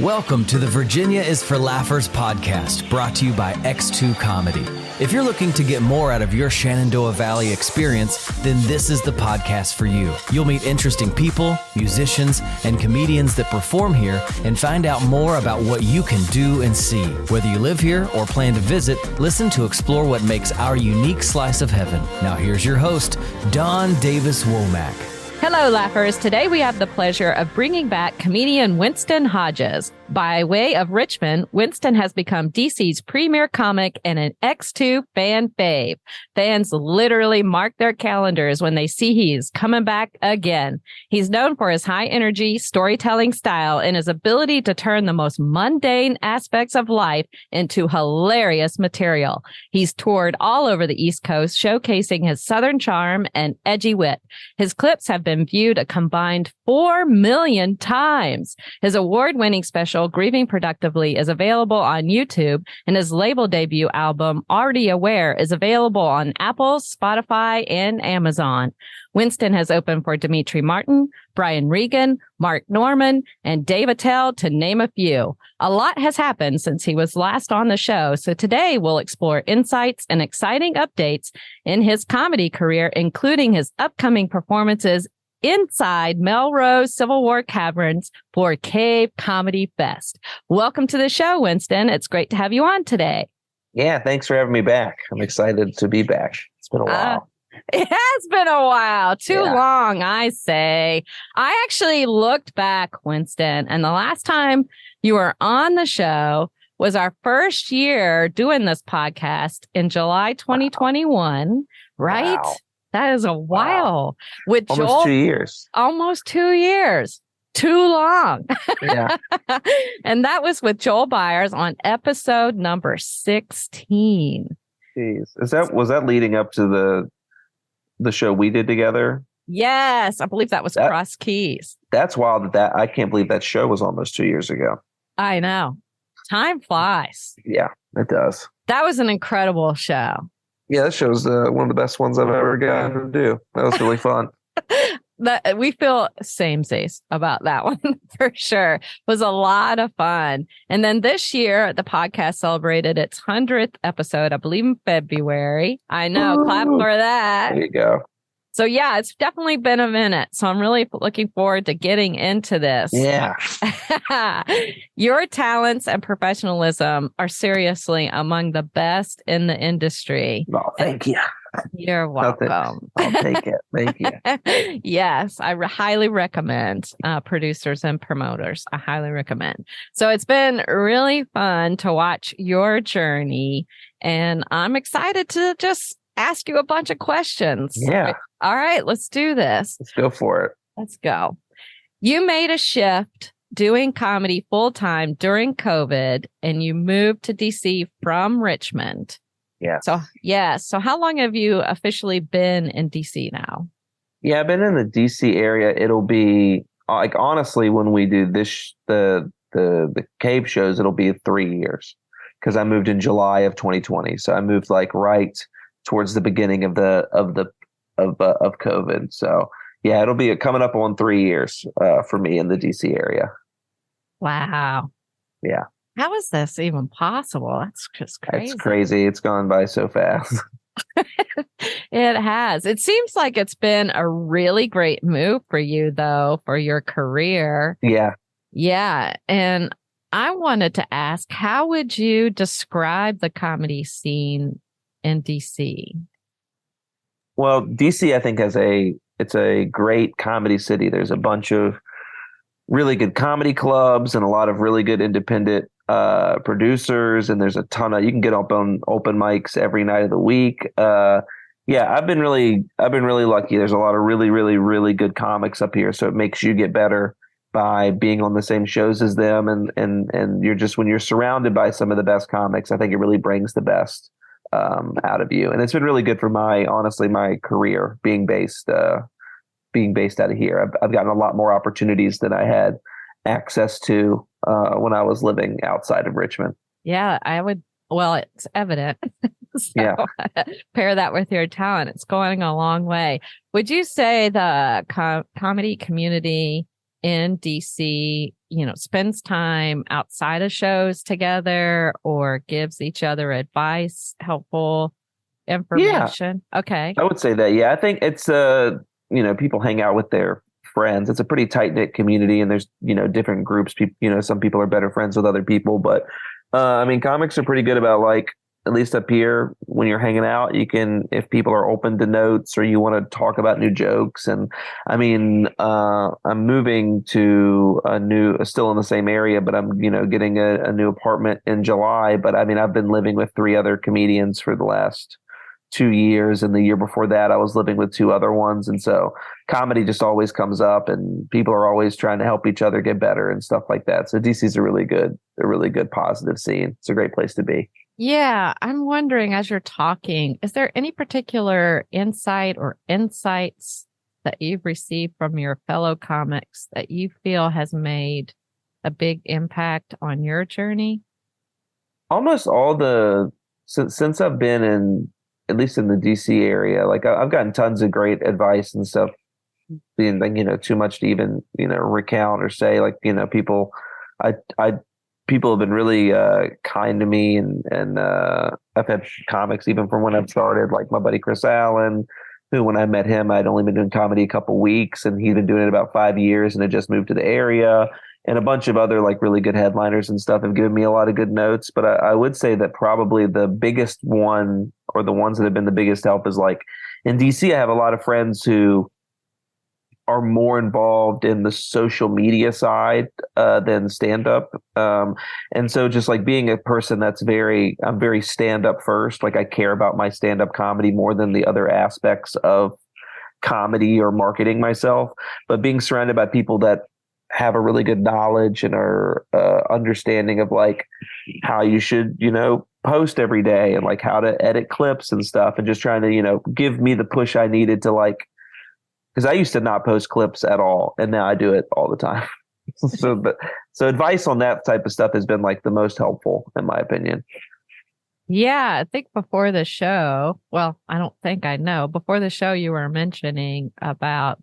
Welcome to the Virginia is for Laughers podcast, brought to you by X2 Comedy. If you're looking to get more out of your Shenandoah Valley experience, then this is the podcast for you. You'll meet interesting people, musicians, and comedians that perform here and find out more about what you can do and see. Whether you live here or plan to visit, listen to explore what makes our unique slice of heaven. Now here's your host, Don Davis Womack. Hello, Laughers. Today we have the pleasure of bringing back comedian Winston Hodges. By way of Richmond, Winston has become DC's premier comic and an X2 fan fave. Fans literally mark their calendars when they see he's coming back again. He's known for his high energy storytelling style and his ability to turn the most mundane aspects of life into hilarious material. He's toured all over the East Coast, showcasing his Southern charm and edgy wit. His clips have been viewed a combined 4 million times. His award-winning special, Grieving Productively, is available on YouTube, and his label debut album, Already Aware, is available on Apple, Spotify, and Amazon. Winston has opened for Dimitri Martin, Brian Regan, Mark Norman, and Dave Attell, to name a few. A lot has happened since he was last on the show, so today we'll explore insights and exciting updates in his comedy career, including his upcoming performances inside Melrose Civil War caverns for Cave Comedy Fest. Welcome to the show, Winston. It's great to have you on today. Yeah, thanks for having me back. I'm excited to be back. It's been a while. It has been a while. Too long, I say. I actually looked back, Winston, and the last time you were on the show was our first year doing this podcast in July 2021, right? Wow. That is a while. With Almost Joel, 2 years. Almost 2 years. Too long. Yeah. And that was with Joel Byers on episode number 16. Jeez. Was that leading up to the show we did together? Yes, I believe that was Cross Keys. That's wild that I can't believe that show was almost 2 years ago. I know. Time flies. Yeah, it does. That was an incredible show. Yeah, that show's one of the best ones I've ever gotten to do. That was really fun. We feel samesies about that one for sure. It was a lot of fun. And then this year, the podcast celebrated its 100th episode, I believe in February. I know. Ooh. Clap for that. There you go. So yeah, it's definitely been a minute. So I'm really looking forward to getting into this. Yeah. Your talents and professionalism are seriously among the best in the industry. Oh, thank you. You're welcome. I'll take it. Thank you. Yes, I highly recommend producers and promoters. I highly recommend. So it's been really fun to watch your journey, and I'm excited to just ask you a bunch of questions. Yeah. All right, let's do this. Let's go for it. Let's go. You made a shift doing comedy full time during COVID, and you moved to DC from Richmond. Yeah. So how long have you officially been in DC now? Yeah, I've been in the DC area. It'll be like, honestly, when we do this, the cave shows, it'll be 3 years, because I moved in July of 2020. So I moved like right towards the beginning of COVID. So yeah, it'll be coming up on 3 years for me in the DC area. Wow. Yeah. How is this even possible? That's just crazy. It's crazy. It's gone by so fast. It has. It seems like it's been a really great move for you, though, for your career. Yeah. Yeah. And I wanted to ask, how would you describe the comedy scene in DC? Well, DC, I think, it's a great comedy city. There's a bunch of really good comedy clubs and a lot of really good independent producers, and there's a ton of, you can get up on open mics every night of the week. Yeah, I've been really lucky. There's a lot of really, really, really good comics up here, so it makes you get better by being on the same shows as them, and you're just, when you're surrounded by some of the best comics, I think it really brings the best out of you. And it's been really good for my career being based out of here. I've gotten a lot more opportunities than I had access to when I was living outside of Richmond. Yeah, I would. Well, it's evident. So, yeah. Pair that with your talent. It's going a long way. Would you say the comedy community in DC spends time outside of shows together or gives each other advice, helpful information? Yeah. Okay. I would say that. Yeah, I think it's people hang out with their friends. It's a pretty tight knit community, and there's different groups. People, some people are better friends with other people, but comics are pretty good about, like, at least up here, when you're hanging out, you can, if people are open to notes or you want to talk about new jokes. And I'm moving to still in the same area, but I'm, getting a new apartment in July. But I've been living with 3 other comedians for the last 2 years. And the year before that, I was living with 2 other ones. And so comedy just always comes up, and people are always trying to help each other get better and stuff like that. So DC's a really good positive scene. It's a great place to be. Yeah, I'm wondering, as you're talking, is there any particular insight or insights that you've received from your fellow comics that you feel has made a big impact on your journey? Almost all since I've been at least in the DC area, like I've gotten tons of great advice and stuff, being too much to even, recount or say, like, people, people have been really kind to me, and I've had comics even from when I've started, like my buddy Chris Allen, who, when I met him, I'd only been doing comedy a couple weeks, and he'd been doing it about 5 years and had just moved to the area. And a bunch of other, like, really good headliners and stuff have given me a lot of good notes. But I would say that probably the biggest one, or the ones that have been the biggest help, is, like, in DC, I have a lot of friends who are more involved in the social media side than stand-up. And so just, like, being a person I'm very stand-up first. Like, I care about my stand-up comedy more than the other aspects of comedy or marketing myself. But being surrounded by people that have a really good knowledge and are understanding of, like, how you should, post every day, and, like, how to edit clips and stuff, and just trying to, give me the push I needed to, like, because I used to not post clips at all, and now I do it all the time. So advice on that type of stuff has been, like, the most helpful, in my opinion. Yeah, I think before the show, well, I don't think I know, before the show you were mentioning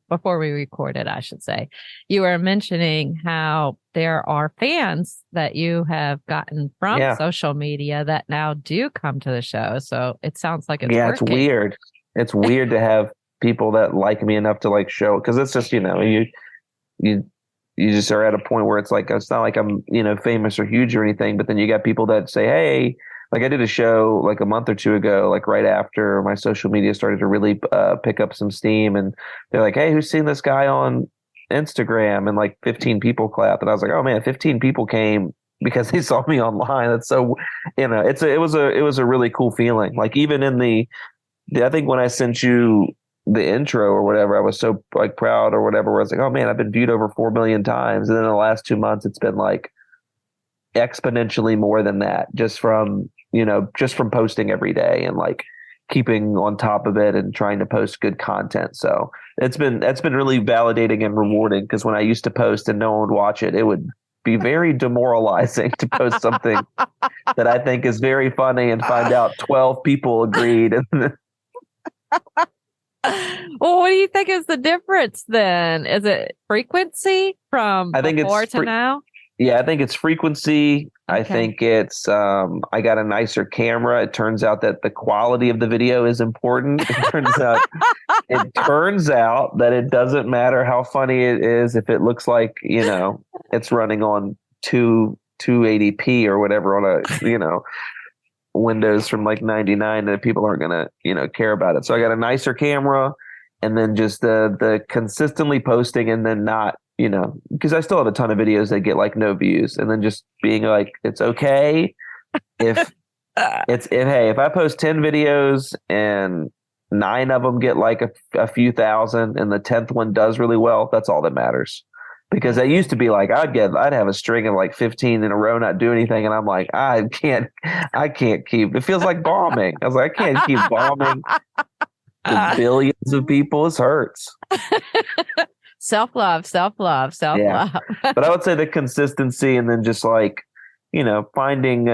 before we recorded, I should say, you were mentioning how there are fans that you have gotten from social media that now do come to the show. So it sounds like it's working. It's weird. It's weird to have people that like me enough to, like, show, because it's just, you just are at a point where it's like, it's not like I'm, famous or huge or anything, but then you got people that say, hey, like, I did a show like a month or 2 ago, like right after my social media started to really pick up some steam, and they're like, hey, who's seen this guy on Instagram? And, like, 15 people clapped, and I was like, oh man, 15 people came because they saw me online. That's so, it was a really cool feeling. Like, even in I think when I sent you the intro or whatever, I was so, like, proud or whatever, where I was like, oh man, I've been viewed over 4 million times. And then in the last 2 months, it's been, like, exponentially more than that, just from posting every day and, like, keeping on top of it and trying to post good content. So that's been really validating and rewarding, because when I used to post and no one would watch it, it would be very demoralizing to post something that I think is very funny and find out 12 people agreed. Well, what do you think is the difference then? Is it frequency from before to now? Yeah, I think it's frequency. Okay. I think it's I got a nicer camera. It turns out that the quality of the video is important. It turns out that it doesn't matter how funny it is if it looks like, it's running on 280p or whatever on a, Windows from, like, 99, that people aren't gonna, care about it. So I got a nicer camera, and then just the consistently posting, and then not, because I still have a ton of videos that get, like, no views, and then just being like, it's okay if if I post 10 videos and 9 of them get, like, a few thousand, and the 10th one does really well, that's all that matters. Because I used to be like, I'd have a string of, like, 15 in a row, not do anything, and I'm like, I can't keep. It feels like bombing. I was like, I can't keep bombing the billions of people. This hurts. Self-love. Yeah. But I would say the consistency, and then just, like, finding,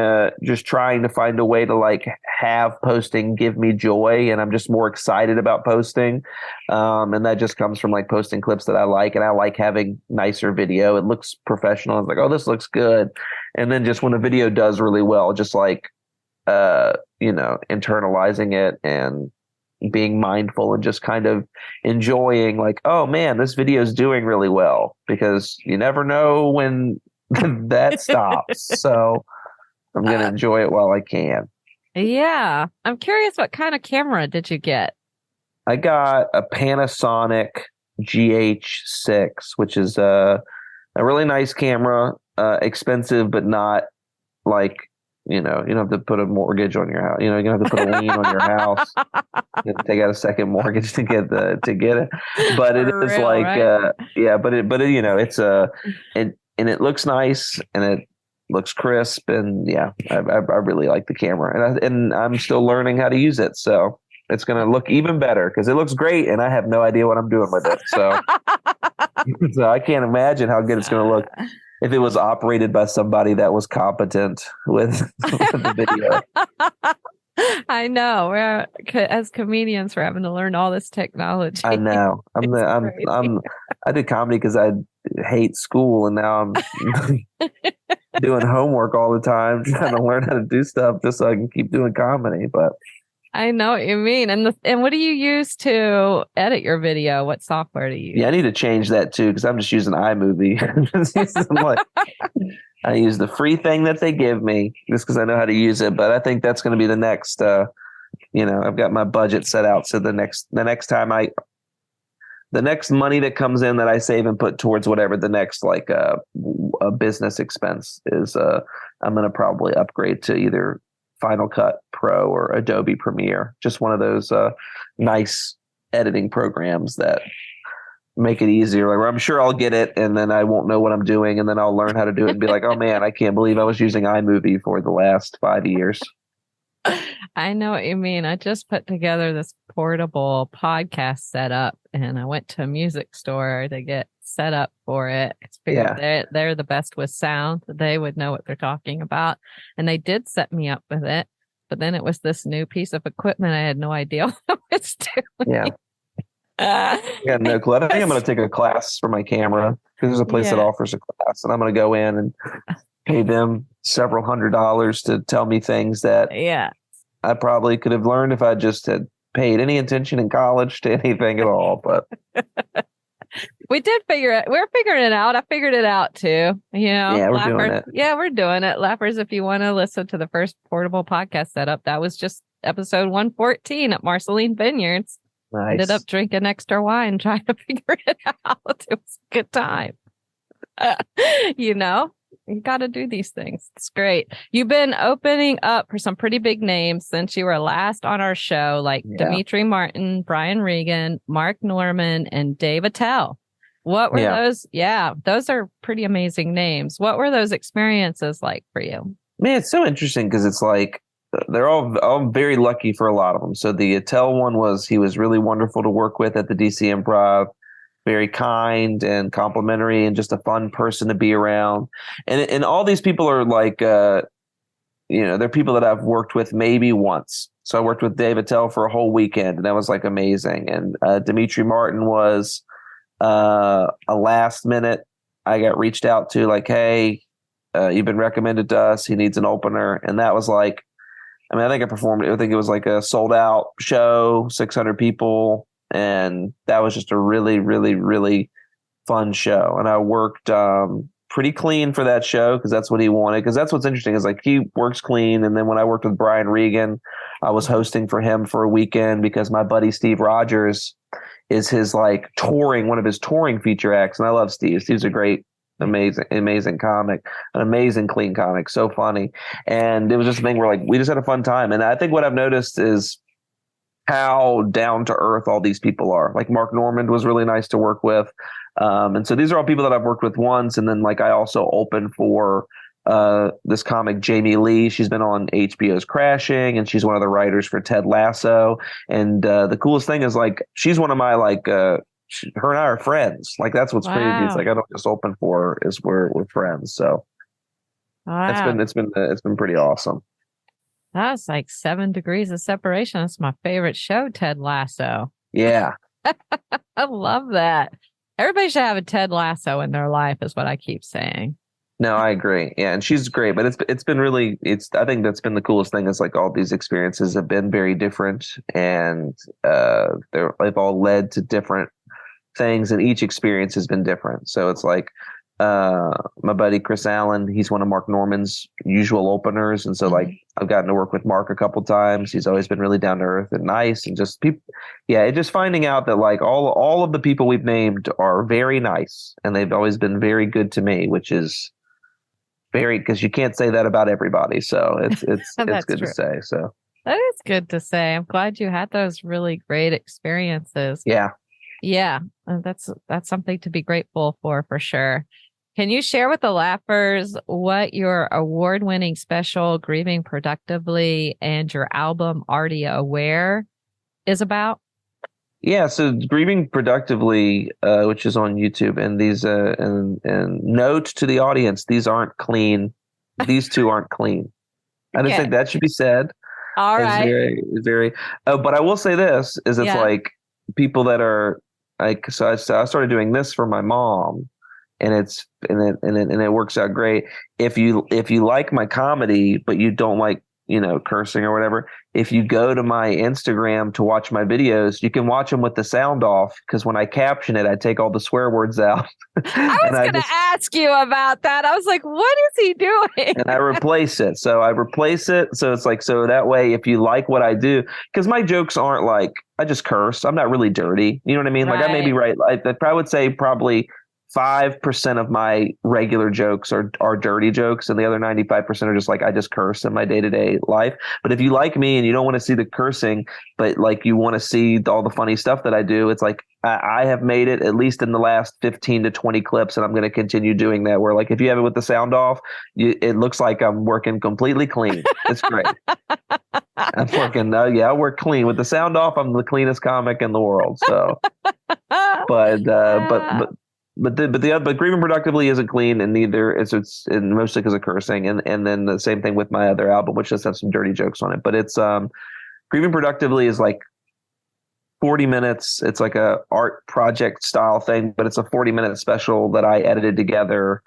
just trying to find a way to like have posting give me joy. And I'm just more excited about posting. And that just comes from like posting clips that I like. And I like having nicer video. It looks professional. It's like, oh, this looks good. And then just when a video does really well, just like, internalizing it and being mindful and just kind of enjoying like, oh man, this video is doing really well, because you never know when that stops. So I'm going to enjoy it while I can. Yeah. I'm curious, what kind of camera did you get? I got a Panasonic GH6, which is a really nice camera, expensive, but not like, you don't have to put a mortgage on your house. You don't have to put a lien on your house. You have to take out a second mortgage to get it. But it For is real, like, right? it's and it looks nice and it looks crisp, and yeah, I really like the camera, and I'm still learning how to use it. So it's going to look even better because it looks great, and I have no idea what I'm doing with it. So, so I can't imagine how good it's going to look if it was operated by somebody that was competent with the video. I know. We're as comedians, we're having to learn all this technology. I know. I did comedy because I hate school, and now I'm doing homework all the time, trying to learn how to do stuff just so I can keep doing comedy. But I know what you mean. And what do you use to edit your video? What software do you use? yeah, I need to change that too, because I'm just using iMovie. I use the free thing that they give me just because I know how to use it. But I think that's going to be the next. I've got my budget set out, so the next money that comes in that I save and put towards whatever the next like a business expense is, I'm going to probably upgrade to either Final Cut Pro or Adobe Premiere, just one of those nice editing programs that make it easier. Like, I'm sure I'll get it and then I won't know what I'm doing, and then I'll learn how to do it and be like, oh man, I can't believe I was using iMovie for the last 5 years. I know what you mean. I just put together this portable podcast setup, and I went to a music store to get set up for it. They're the best with sound. They would know what they're talking about. And they did set me up with it. But then it was this new piece of equipment. I had no idea what I was doing. Yeah. I got no clue. I think I'm going to take a class for my camera, because there's a place that offers a class, and I'm going to go in and pay them several $100s to tell me things that I probably could have learned if I just had paid any attention in college to anything at all. But we did figure it. We're figuring it out. I figured it out too. Yeah, we're doing it. Yeah, we're doing it. Lappers, if you want to listen to the first portable podcast setup, that was just episode 114 at Marceline Vineyards. Nice. Ended up drinking extra wine trying to figure it out. It was a good time. You got to do these things. It's great. You've been opening up for some pretty big names since you were last on our show, like Dimitri Martin, Brian Regan, Mark Norman, and Dave Attell. What were those? Yeah, those are pretty amazing names. What were those experiences like for you? Man, it's so interesting because it's like they're all very lucky for a lot of them. So the Attell one he was really wonderful to work with at the DC Improv. Very kind and complimentary and just a fun person to be around. And all these people are like, they're people that I've worked with maybe once. So I worked with Dave Attell for a whole weekend, and that was like amazing. And Dimitri Martin was a last minute. I got reached out to like, hey, you've been recommended to us. He needs an opener. And that was like, I think I think it was like a sold out show, 600 people. And that was just a really, really, really fun show. And I worked pretty clean for that show because that's what he wanted. Because that's what's interesting is like he works clean. And then when I worked with Brian Regan, I was hosting for him for a weekend because my buddy Steve Rogers is his like one of his touring feature acts. And I love Steve. Steve's a great, amazing comic, an amazing clean comic, so funny. And it was just a thing where like we just had a fun time. And I think what I've noticed is how down to earth all these people are. Like Mark Normand was really nice to work with. And so these are all people that I've worked with once. And then like I also opened for this comic, Jamie Lee. She's been on HBO's Crashing, and she's one of the writers for Ted Lasso. And the coolest thing is like, she's one of my like, her and I are friends. Like that's what's crazy. It's like, I don't just open for her, we're friends. So Wow. It's been pretty awesome. That's like 7 degrees of separation. That's my favorite show, Ted Lasso. Yeah. I love that. Everybody should have a Ted Lasso in their life, is what I keep saying. No, I agree. Yeah, and she's great, but it's been really I think that's been the coolest thing is like all these experiences have been very different, and they've all led to different things, and each experience has been different. So it's like my buddy Chris Allen, he's one of Mark Norman's usual openers, and so like I've gotten to work with Mark a couple times. He's always been really down to earth and nice, and just people. Yeah, just finding out that like all of the people we've named are very nice, and they've always been very good to me, which is very, because you can't say that about everybody. So it's it's good true. to say. So that is good to say. I'm glad you had those really great experiences. Yeah. That's something to be grateful for sure. Can you share with the laughers what your award-winning special Grieving Productively and your album Already Aware is about? Yeah, so Grieving Productively, which is on YouTube, and these and note to the audience, these aren't clean. These two aren't clean. I just think that should be said. All right. It's very. But I will say this: is it's like people that are like. So I started doing this for my mom, and it works out great. If you like my comedy, but you don't like cursing or whatever, if you go to my Instagram to watch my videos, you can watch them with the sound off, because when I caption it, I take all the swear words out. I was going to ask you about that. I was like, what is he doing? And I replace it. So it's like, so that way, if you like what I do, because my jokes aren't like, I just curse. I'm not really dirty. You know what I mean? Right. Like I may be right. I would say probably 5% of my regular jokes are dirty jokes, and the other 95% are just like, I just curse in my day-to-day life. But if you like me and you don't want to see the cursing, but like you want to see all the funny stuff that I do, it's like I have made it at least in the last 15 to 20 clips, and I'm going to continue doing that, where like if you have it with the sound off, it looks like I'm working completely clean. It's great. I'm working I work clean with the sound off. I'm the cleanest comic in the world. So but Grieving Productively isn't clean, and neither it's mostly because of cursing, and then the same thing with my other album, which does have some dirty jokes on it. But it's Grieving Productively is like 40 minutes. It's like a art project style thing, but it's a 40-minute special that I edited together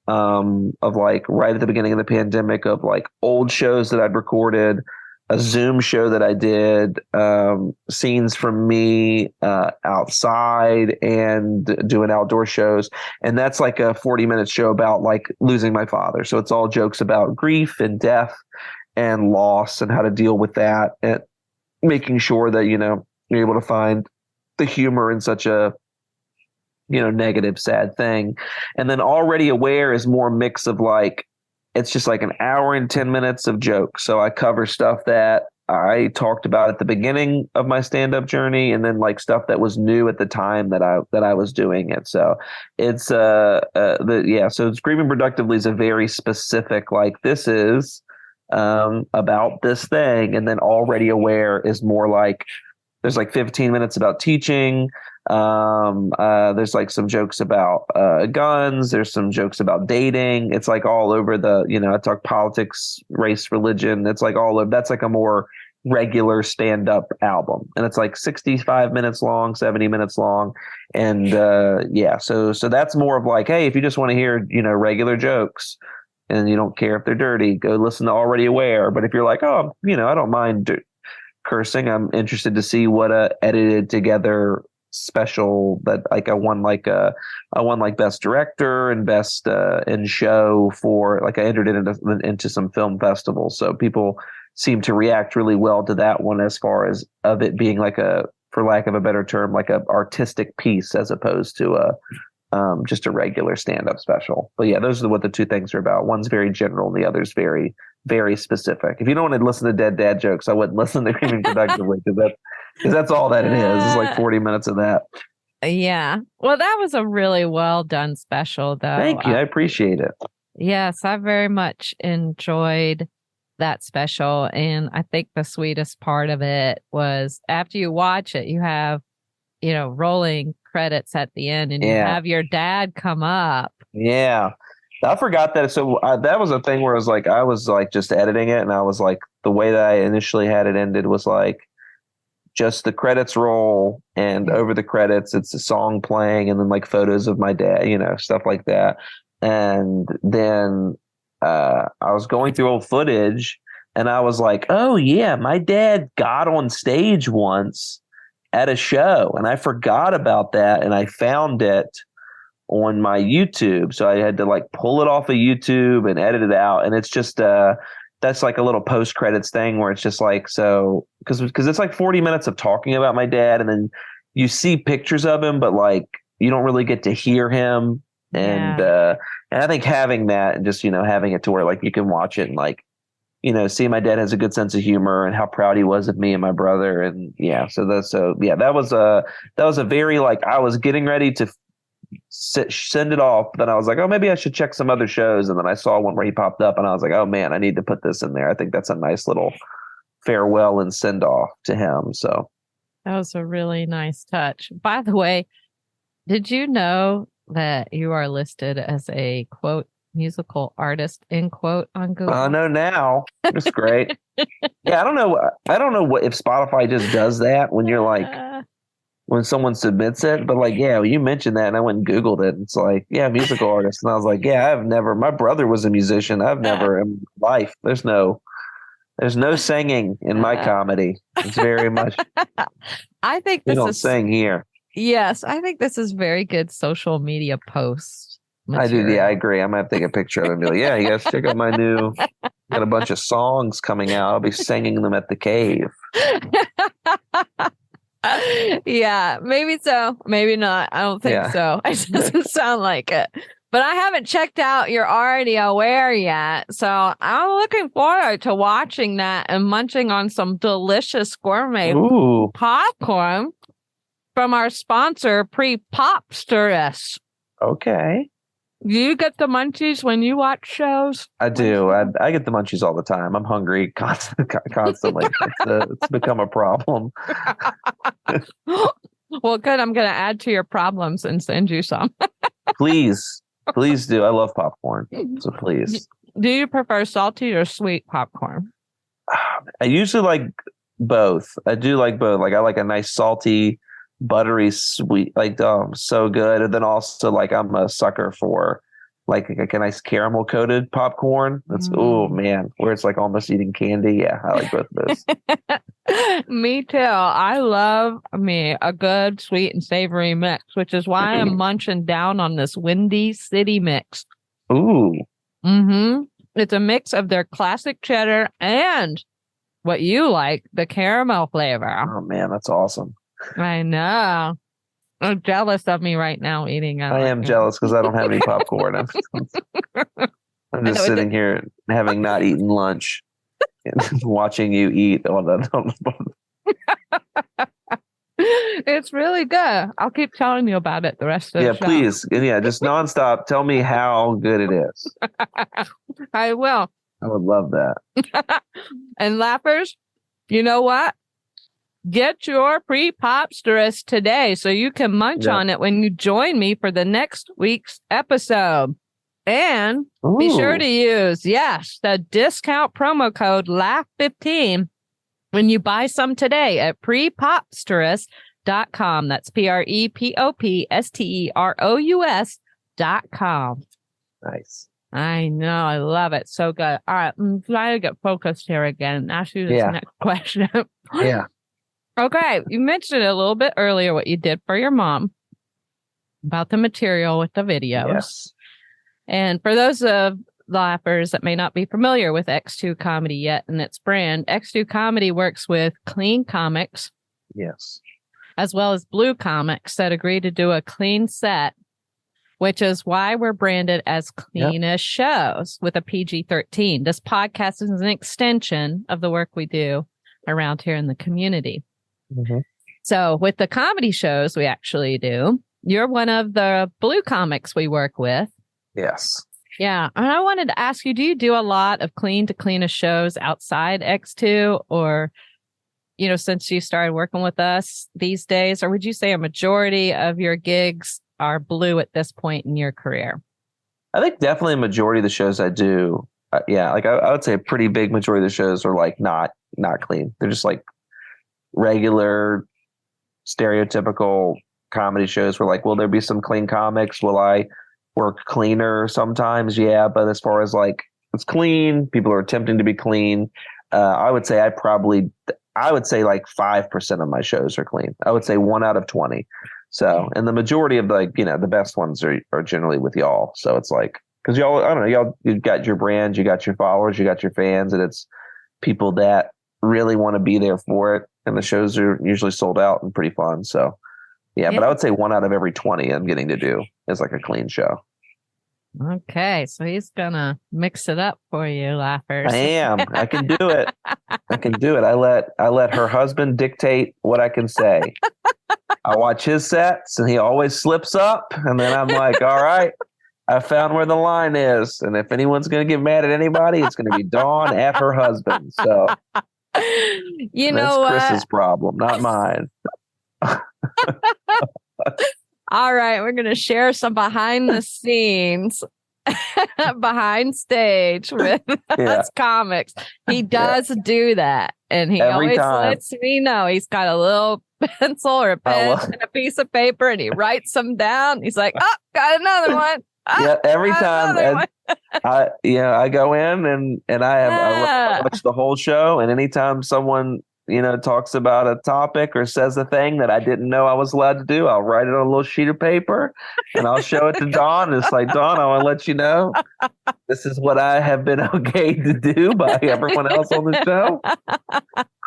of like right at the beginning of the pandemic, of like old shows that I'd recorded, a Zoom show that I did, scenes from me outside and doing outdoor shows. And that's like a 40-minute show about like losing my father. So it's all jokes about grief and death and loss and how to deal with that, and making sure that, you're able to find the humor in such a, negative, sad thing. And then Already Aware is more mix of like, it's just like an hour and 10 minutes of jokes. So I cover stuff that I talked about at the beginning of my stand-up journey, and then like stuff that was new at the time that I was doing it. So it's so it's Grieving Productively is a very specific, like, this is about this thing, and then Already Aware is more like there's like 15 minutes about teaching. There's like some jokes about guns. There's some jokes about dating. It's like all over I talk politics, race, religion. It's like all of that's like a more regular stand-up album, and it's like 65 minutes long, 70 minutes long, and so that's more of like, hey, if you just want to hear regular jokes and you don't care if they're dirty, go listen to Already Aware. But if you're like, oh, I don't mind cursing, I'm interested to see what a edited together special that like I won like best director and best in show for, like, I entered it into some film festivals, so people seem to react really well to that one, as far as of it being like a, for lack of a better term, like a artistic piece as opposed to a just a regular stand-up special. But yeah, those are what the two things are about. One's very general and the other's very, very specific. If you don't want to listen to dead dad jokes, I wouldn't listen to Grieving Productively, because that's all that it is. It's like 40 minutes of that. Yeah. Well, that was a really well done special, though. Thank you. I appreciate it. Yes, I very much enjoyed that special. And I think the sweetest part of it was after you watch it, you have, rolling credits at the end, and you have your dad come up. Yeah. I forgot that. So that was a thing where I was like just editing it, and I was like, the way that I initially had it ended was like just the credits roll, and over the credits, it's a song playing, and then like photos of my dad, stuff like that. And then I was going through old footage, and I was like, oh yeah, my dad got on stage once at a show, and I forgot about that, and I found it on my YouTube. So I had to like pull it off of YouTube and edit it out. And it's just that's like a little post credits thing where it's just like, so because it's like 40 minutes of talking about my dad, and then you see pictures of him, but like you don't really get to hear him. And and I think having that and just having it to where like you can watch it and like see my dad has a good sense of humor and how proud he was of me and my brother. And that was a very like, I was getting ready to send it off. Then I was like, oh, maybe I should check some other shows. And then I saw one where he popped up, and I was like, oh man, I need to put this in there. I think that's a nice little farewell and send off to him. So that was a really nice touch. By the way, did you know that you are listed as a quote musical artist in quote on Google? I know now. It's great. Yeah, I don't know what if Spotify just does that when you're like when someone submits it, but like, yeah, you mentioned that and I went and Googled it. And it's like, yeah, musical artist. And I was like, yeah, my brother was a musician. I've never in life. There's no singing in my comedy. It's very much. I think we don't sing here. Yes. I think this is very good social media post material. I do. Yeah, I agree. I'm going to take a picture of it and be like, yeah, you guys check out my new, got a bunch of songs coming out. I'll be singing them at the cave. Yeah, maybe so. Maybe not. I don't think so. It doesn't sound like it. But I haven't checked out You're Already Aware yet. So I'm looking forward to watching that and munching on some delicious gourmet popcorn from our sponsor, PrePOPsterous. Okay. Do you get the munchies when you watch shows? I do. I get the munchies all the time. I'm hungry constantly. It's become a problem. Well, good. I'm going to add to your problems and send you some. Please do. I love popcorn. So please. Do you prefer salty or sweet popcorn? I usually like both. I do like both. Like I like a nice salty, buttery sweet, like so good. And then also like I'm a sucker for like a nice caramel coated popcorn. That's oh man, where it's like almost eating candy. Yeah, I like both of those. Me too. I love a good sweet and savory mix, which is why I'm munching down on this Windy City mix. Ooh. Mm-hmm. It's a mix of their classic cheddar and what you like, the caramel flavor. Oh man, that's awesome. I know. I'm jealous of me right now eating. I am jealous because I don't have any popcorn. I'm just sitting here having not eaten lunch and watching you eat. It's really good. I'll keep telling you about it the rest of the show. Please. Yeah, just nonstop. Tell me how good it is. I will. I would love that. And Lappers, you know what? Get your PrePOPsterous today so you can munch on it when you join me for the next week's episode. And be sure to use, the discount promo code LAUGH15 when you buy some today at PrePOPsterous.com. That's PrePOPsterous.com. Nice. I know. I love it. So good. All right. I'm trying to get focused here again and ask you this next question. Yeah. Okay, you mentioned it a little bit earlier what you did for your mom about the material with the videos. Yes. And for those of lappers that may not be familiar with X2 Comedy yet and its brand, X2 Comedy works with clean comics. Yes. As well as blue comics that agree to do a clean set, which is why we're branded as Cleanest Shows with a PG-13. This podcast is an extension of the work we do around here in the community. Mm-hmm. So with the comedy shows we actually do, you're one of the blue comics we work with. Yes. Yeah. And I wanted to ask you, do you do a lot of clean to cleanest shows outside X2 or, since you started working with us these days, or would you say a majority of your gigs are blue at this point in your career? I think definitely a majority of the shows I do, yeah, like I would say a pretty big majority of the shows are like not clean. They're just like regular, stereotypical comedy shows where like, will there be some clean comics? Will I work cleaner sometimes? Yeah, but as far as like it's clean, people are attempting to be clean. I would say like 5% of my shows are clean. I would say 1 out of 20. So, and the majority of like, the best ones are generally with y'all. So it's like, cause y'all, I don't know, y'all, you got your brand, you got your followers, you got your fans, and it's people that really want to be there for it. And the shows are usually sold out and pretty fun. So yeah, but I would say 1 out of every 20 I'm getting to do is like a clean show. Okay, so he's gonna mix it up for you, laughers. I am. I can do it. I can do it. I let her husband dictate what I can say. I watch his sets and he always slips up, and then I'm like, all right, I found where the line is. And if anyone's gonna get mad at anybody, it's gonna be Dawn at her husband. So that's Chris's problem, not mine. All right, we're going to share some behind the scenes, behind stage with us comics. He does do that, and he always lets me know. He's got a little pencil or a pen and a piece of paper, and he writes them down. He's like, "Oh, got another one." Yeah, every time I go in and I watch the whole show, and anytime someone talks about a topic or says a thing that I didn't know I was allowed to do, I'll write it on a little sheet of paper and I'll show it to Dawn. It's like, Dawn, I want to let you know this is what I have been okay to do by everyone else on the show.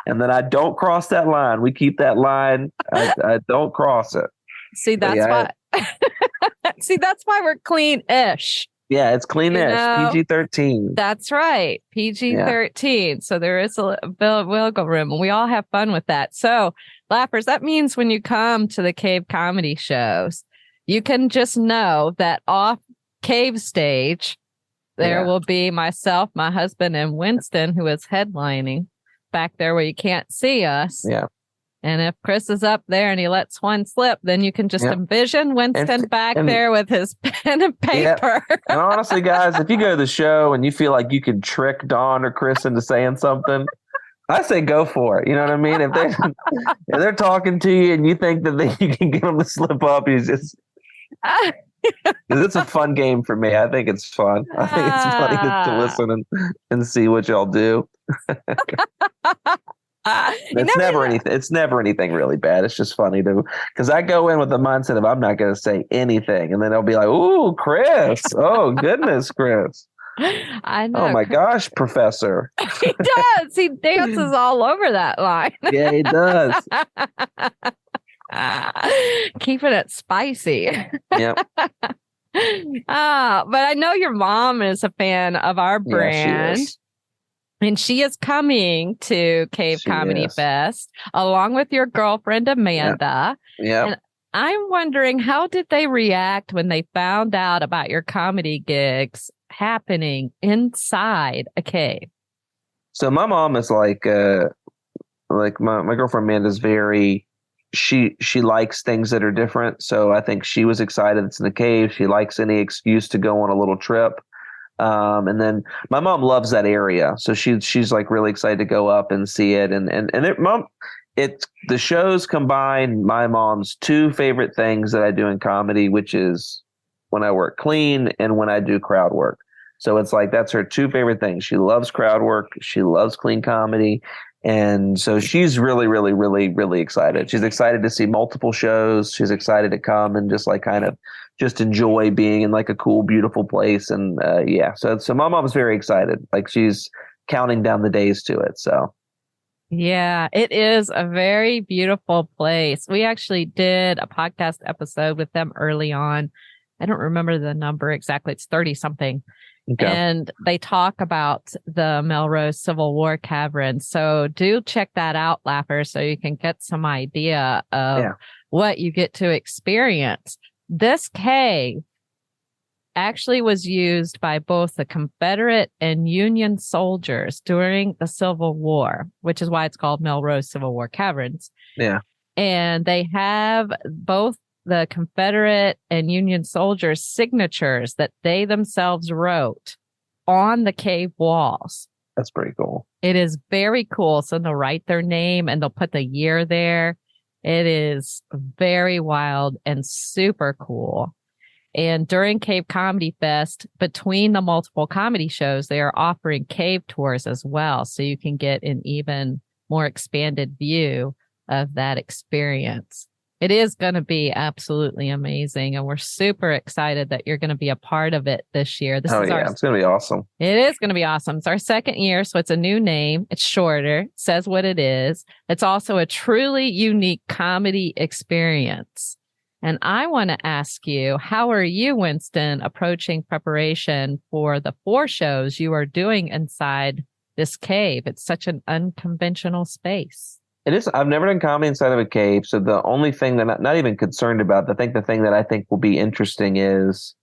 And then I don't cross that line. We keep that line. I don't cross it. See, that's why. See, that's why we're clean-ish. Yeah, it's clean-ish. PG-13. That's right. PG-13. Yeah. So there is a bit of wiggle room, and we all have fun with that. So, Lappers, that means when you come to the Cave comedy shows, you can just know that off Cave stage, there will be myself, my husband, and Winston, who is headlining back there where you can't see us. Yeah. And if Chris is up there and he lets one slip, then you can just envision Winston back there with his pen and paper. Yeah. And honestly, guys, if you go to the show and you feel like you can trick Dawn or Chris into saying something, I say go for it. You know what I mean? If they're talking to you and you think that you can get them to slip up, it's a fun game for me. I think it's fun. I think it's funny to listen and see what y'all do. It's never anything really bad. It's just funny because I go in with the mindset of I'm not going to say anything, and then they'll be like, "Ooh, Chris! Oh goodness, Chris! I know. Oh my gosh, Professor!" He does. He dances all over that line. Yeah, he does. Keeping it spicy. Yep. But I know your mom is a fan of our brand. Yeah, she is. And she is coming to Cave Comedy Fest along with your girlfriend, Amanda. Yeah. And I'm wondering, how did they react when they found out about your comedy gigs happening inside a cave? So my mom is like my girlfriend Amanda's she likes things that are different. So I think she was excited it's in the cave. She likes any excuse to go on a little trip. And then my mom loves that area, so she's like really excited to go up and see it. And the shows combine my mom's two favorite things that I do in comedy, which is when I work clean and when I do crowd work. So it's like that's her two favorite things. She loves crowd work. She loves clean comedy. And so she's really, really, really, really excited. She's excited to see multiple shows. She's excited to come and just like kind of just enjoy being in like a cool, beautiful place. And so my mom's very excited. Like she's counting down the days to it. So yeah, it is a very beautiful place. We actually did a podcast episode with them early on. I don't remember the number exactly. It's 30 something. Okay. And they talk about the Melrose Civil War Cavern. So do check that out, Lapper, so you can get some idea of what you get to experience. This cave actually was used by both the Confederate and Union soldiers during the Civil War, which is why it's called Melrose Civil War Caverns. Yeah. And they have both the Confederate and Union soldiers' signatures that they themselves wrote on the cave walls. That's pretty cool. It is very cool. So they'll write their name and they'll put the year there. It is very wild and super cool. And during Cave Comedy Fest, between the multiple comedy shows, they are offering cave tours as well. So you can get an even more expanded view of that experience. It is going to be absolutely amazing. And we're super excited that you're going to be a part of it this year. It's going to be awesome. It is going to be awesome. It's our second year. So it's a new name. It's shorter, says what it is. It's also a truly unique comedy experience. And I want to ask you, how are you, Winston, approaching preparation for the 4 shows you are doing inside this cave? It's such an unconventional space. It is. I've never done comedy inside of a cave. So the only thing that I'm not even concerned about, the thing that I think will be interesting is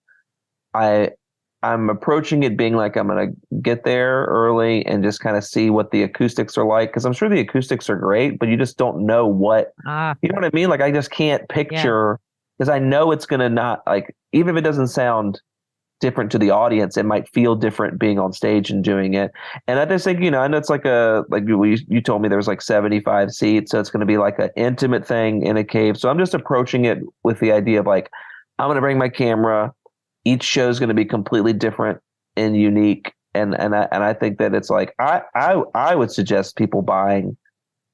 I'm approaching it being like I'm going to get there early and just kind of see what the acoustics are like. Because I'm sure the acoustics are great, but you just don't know what, you know what I mean? Like I just can't picture, because I know it's going to not, like, even if it doesn't sound different to the audience, it might feel different being on stage and doing it. And I just think, I know it's like you told me there was like 75 seats. So it's going to be like an intimate thing in a cave. So I'm just approaching it with the idea of like, I'm going to bring my camera. Each show is going to be completely different and unique. And I think that it's like, I would suggest people buying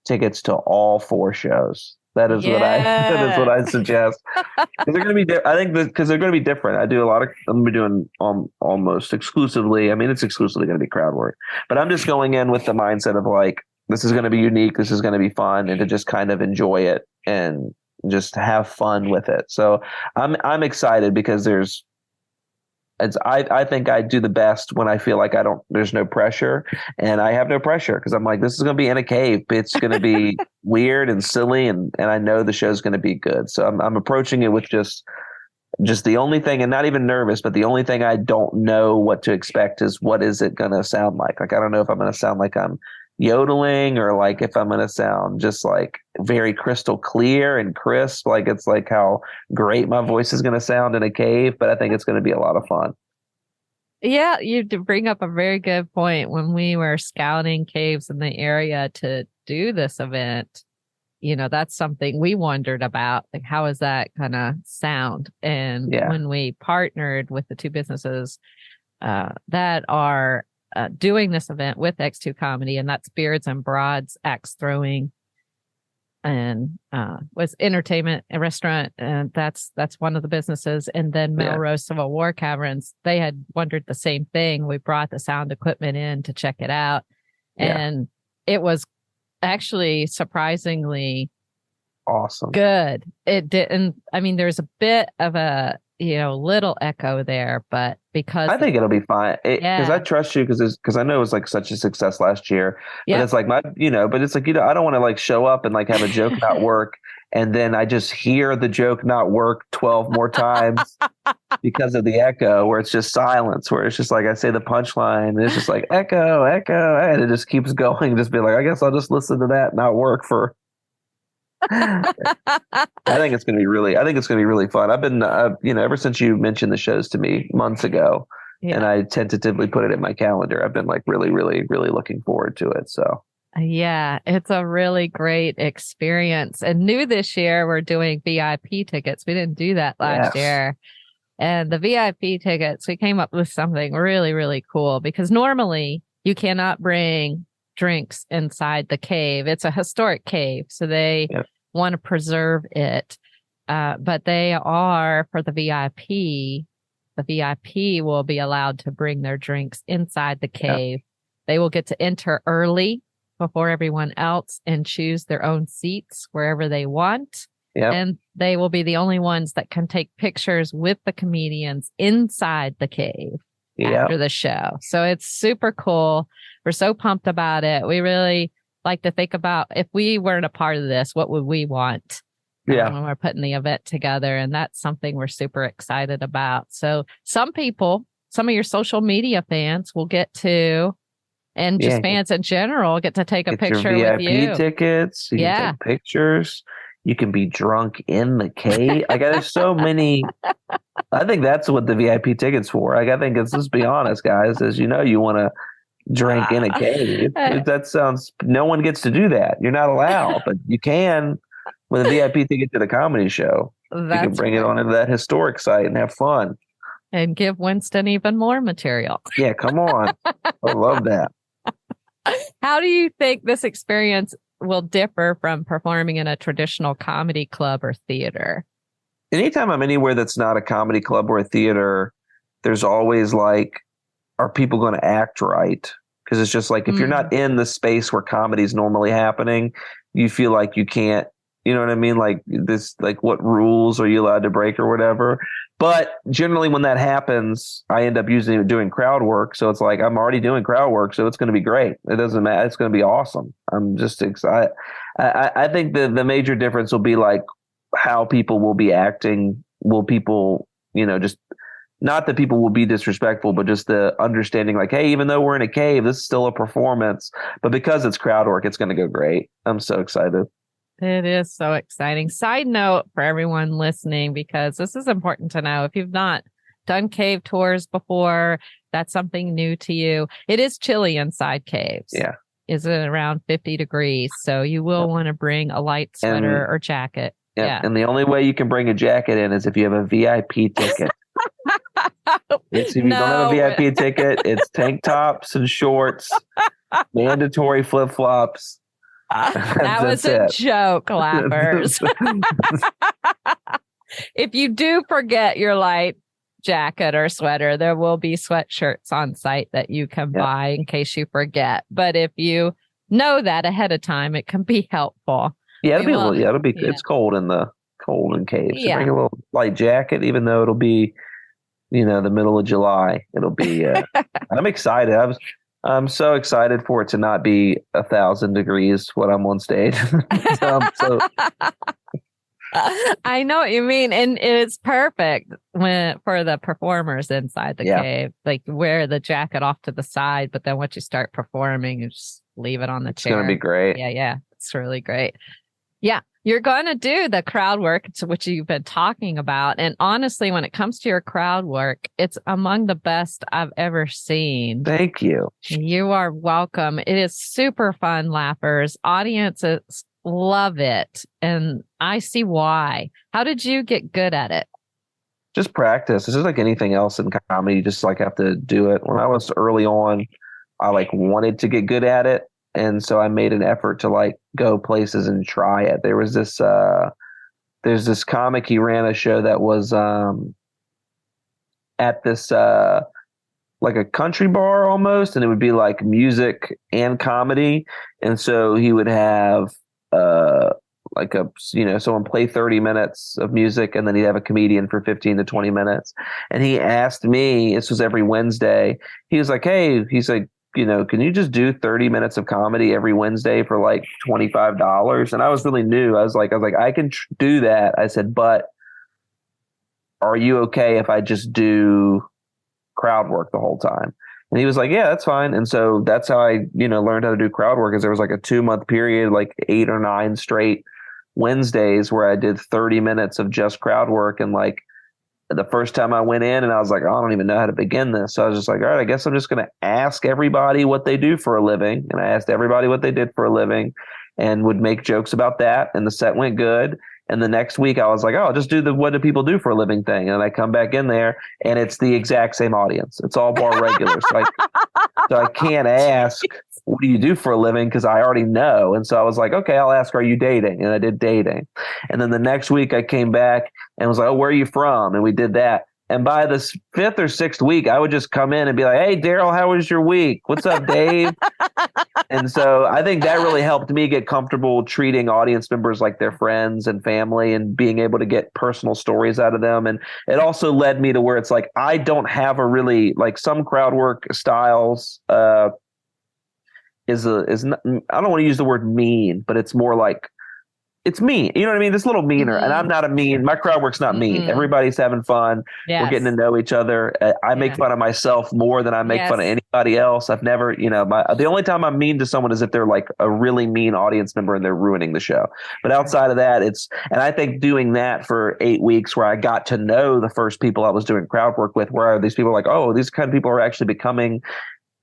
tickets to all 4 shows. That is what I suggest. Because they're going to be, I think because they're going to be different. I'm going to be doing almost exclusively. I mean, it's exclusively going to be crowd work, but I'm just going in with the mindset of like, this is going to be unique. This is going to be fun, and to just kind of enjoy it and just have fun with it. So I'm excited because I think I do the best when I feel like there's no pressure, and I have no pressure because I'm like, this is going to be in a cave. It's going to be weird and silly. And I know the show's going to be good. So I'm approaching it with just the only thing, and not even nervous, but the only thing I don't know what to expect is what is it going to sound like? Like, I don't know if I'm going to sound like I'm yodeling or like if I'm going to sound just like very crystal clear and crisp. Like it's like how great my voice is going to sound in a cave, but I think it's going to be a lot of fun. Yeah, you bring up a very good point. When we were scouting caves in the area to do this event, that's something we wondered about. Like, how is that going to sound? And when we partnered with the 2 businesses that are doing this event with X2 Comedy, and that's Beards and Broads Axe Throwing, and was entertainment, a restaurant, and that's one of the businesses. And then Melrose Civil War Caverns, they had wondered the same thing. We brought the sound equipment in to check it out, and it was actually surprisingly awesome. Good. It didn't. I mean, there's a bit of a little echo there, but because I think it'll be fine because I trust you because I know it was like such a success last year. But it's like but it's like, I don't want to like show up and like have a joke not work, and then I just hear the joke not work 12 more times because of the echo, where it's just silence, where it's just like I say the punchline and it's just like echo, and it just keeps going. Just be like, I guess I'll just listen to that not work for. I think it's going to be really fun. I've been, ever since you mentioned the shows to me months ago, and I tentatively put it in my calendar, I've been like really, really, really looking forward to it. So yeah, it's a really great experience. And new this year, we're doing VIP tickets. We didn't do that last year. And the VIP tickets, we came up with something really, really cool, because normally you cannot bring drinks inside the cave. It's a historic cave, so they want to preserve it. But they are, for the VIP will be allowed to bring their drinks inside the cave. They will get to enter early before everyone else and choose their own seats wherever they want. And they will be the only ones that can take pictures with the comedians inside the cave after the show. So it's super cool. We're so pumped about it. We really like to think about, if we weren't a part of this, what would we want when we're putting the event together? And that's something we're super excited about. So some of your social media fans will get to, and just fans in general, get to take a picture with you. VIP tickets. You can take pictures. You can be drunk in the cave. Like, there's so many. I think that's what the VIP ticket's for. Like, I think let's be honest, guys. As you know, you want to drink in a cave. That sounds. No one gets to do that. You're not allowed, but you can with a VIP ticket to the comedy show. You can bring it on into that historic site and have fun. And give Winston even more material. Yeah, come on. I love that. How do you think this experience will differ from performing in a traditional comedy club or theater? Anytime I'm anywhere that's not a comedy club or a theater, there's always like, are people going to act right? Because it's just like, if you're not in the space where comedy is normally happening, you feel like you can't, you know what I mean? Like this, like what rules are you allowed to break or whatever? But generally when that happens, I end up doing crowd work. So it's like, I'm already doing crowd work. So it's going to be great. It doesn't matter. It's going to be awesome. I'm just excited. I think the major difference will be like how people will be acting. Will people, just not that people will be disrespectful, but just the understanding like, hey, even though we're in a cave, this is still a performance. But because it's crowd work, it's going to go great. I'm so excited. It is so exciting. Side note for everyone listening, because this is important to know. If you've not done cave tours before, that's something new to you. It is chilly inside caves. Yeah. Is it around 50 degrees? So you will want to bring a light sweater or jacket. Yeah. And the only way you can bring a jacket in is if you have a VIP ticket. If you don't have a VIP ticket, it's tank tops and shorts, mandatory flip-flops. That was a joke, laughers. If you do forget your light jacket or sweater, there will be sweatshirts on site that you can buy in case you forget. But if you know that ahead of time, it can be helpful. Yeah, it'll be. It's cold in caves. So bring a little light jacket, even though it'll be, the middle of July. It'll be. I'm excited. I'm so excited for it to not be 1,000 degrees when I'm on stage. I know what you mean. And it's perfect for the performers inside the cave. Like wear the jacket off to the side, but then once you start performing, you just leave it on the chair. It's going to be great. Yeah. It's really great. Yeah. You're going to do the crowd work, which you've been talking about. And honestly, when it comes to your crowd work, it's among the best I've ever seen. Thank you. You are welcome. It is super fun, laughers. Audiences love it. And I see why. How did you get good at it? Just practice. It's just like anything else in comedy. You just like have to do it. When I was early on, I wanted to get good at it. And so I made an effort to go places and try it. There was there's this comic, he ran a show that was at this like a country bar almost, and it would be like music and comedy. And so he would have someone play 30 minutes of music, and then he'd have a comedian for 15 to 20 minutes. And he asked me, this was every Wednesday, he was like, hey, he's like, can you just do 30 minutes of comedy every Wednesday for like $25? And I was really new. I was like, I can do that. I said, but are you okay if I just do crowd work the whole time? And he was like, yeah, that's fine. And so that's how I, learned how to do crowd work. Is there was like a 2-month period, like 8 or 9 straight Wednesdays where I did 30 minutes of just crowd work. And the first time I went in and I was like, I don't even know how to begin this. So I was just like, all right, I guess I'm just going to ask everybody what they do for a living. And I asked everybody what they did for a living and would make jokes about that. And the set went good. And the next week I was like, oh, I'll just do the what do people do for a living thing. And I come back in there and it's the exact same audience. It's all bar regulars. So I can't ask, what do you do for a living? Because I already know. And so I was like, okay, I'll ask, are you dating? And I did dating. And then the next week I came back and was like, oh, where are you from? And we did that. And by the 5th or 6th week, I would just come in and be like, hey, Daryl, how was your week? What's up, Dave? And so I think that really helped me get comfortable treating audience members like their friends and family and being able to get personal stories out of them. And it also led me to where it's like, I don't have a really, some crowd work styles is not, I don't want to use the word mean, but it's more like it's mean. You know what I mean? It's a little meaner. And I'm not a mean. My crowd work's not mean. Everybody's having fun. Yes. We're getting to know each other. I make fun of myself more than I make fun of anybody else. I've never, the only time I'm mean to someone is if they're like a really mean audience member and they're ruining the show. But outside of that, and I think doing that for 8 weeks where I got to know the first people I was doing crowd work with, where these people are like, oh, these kind of people are actually becoming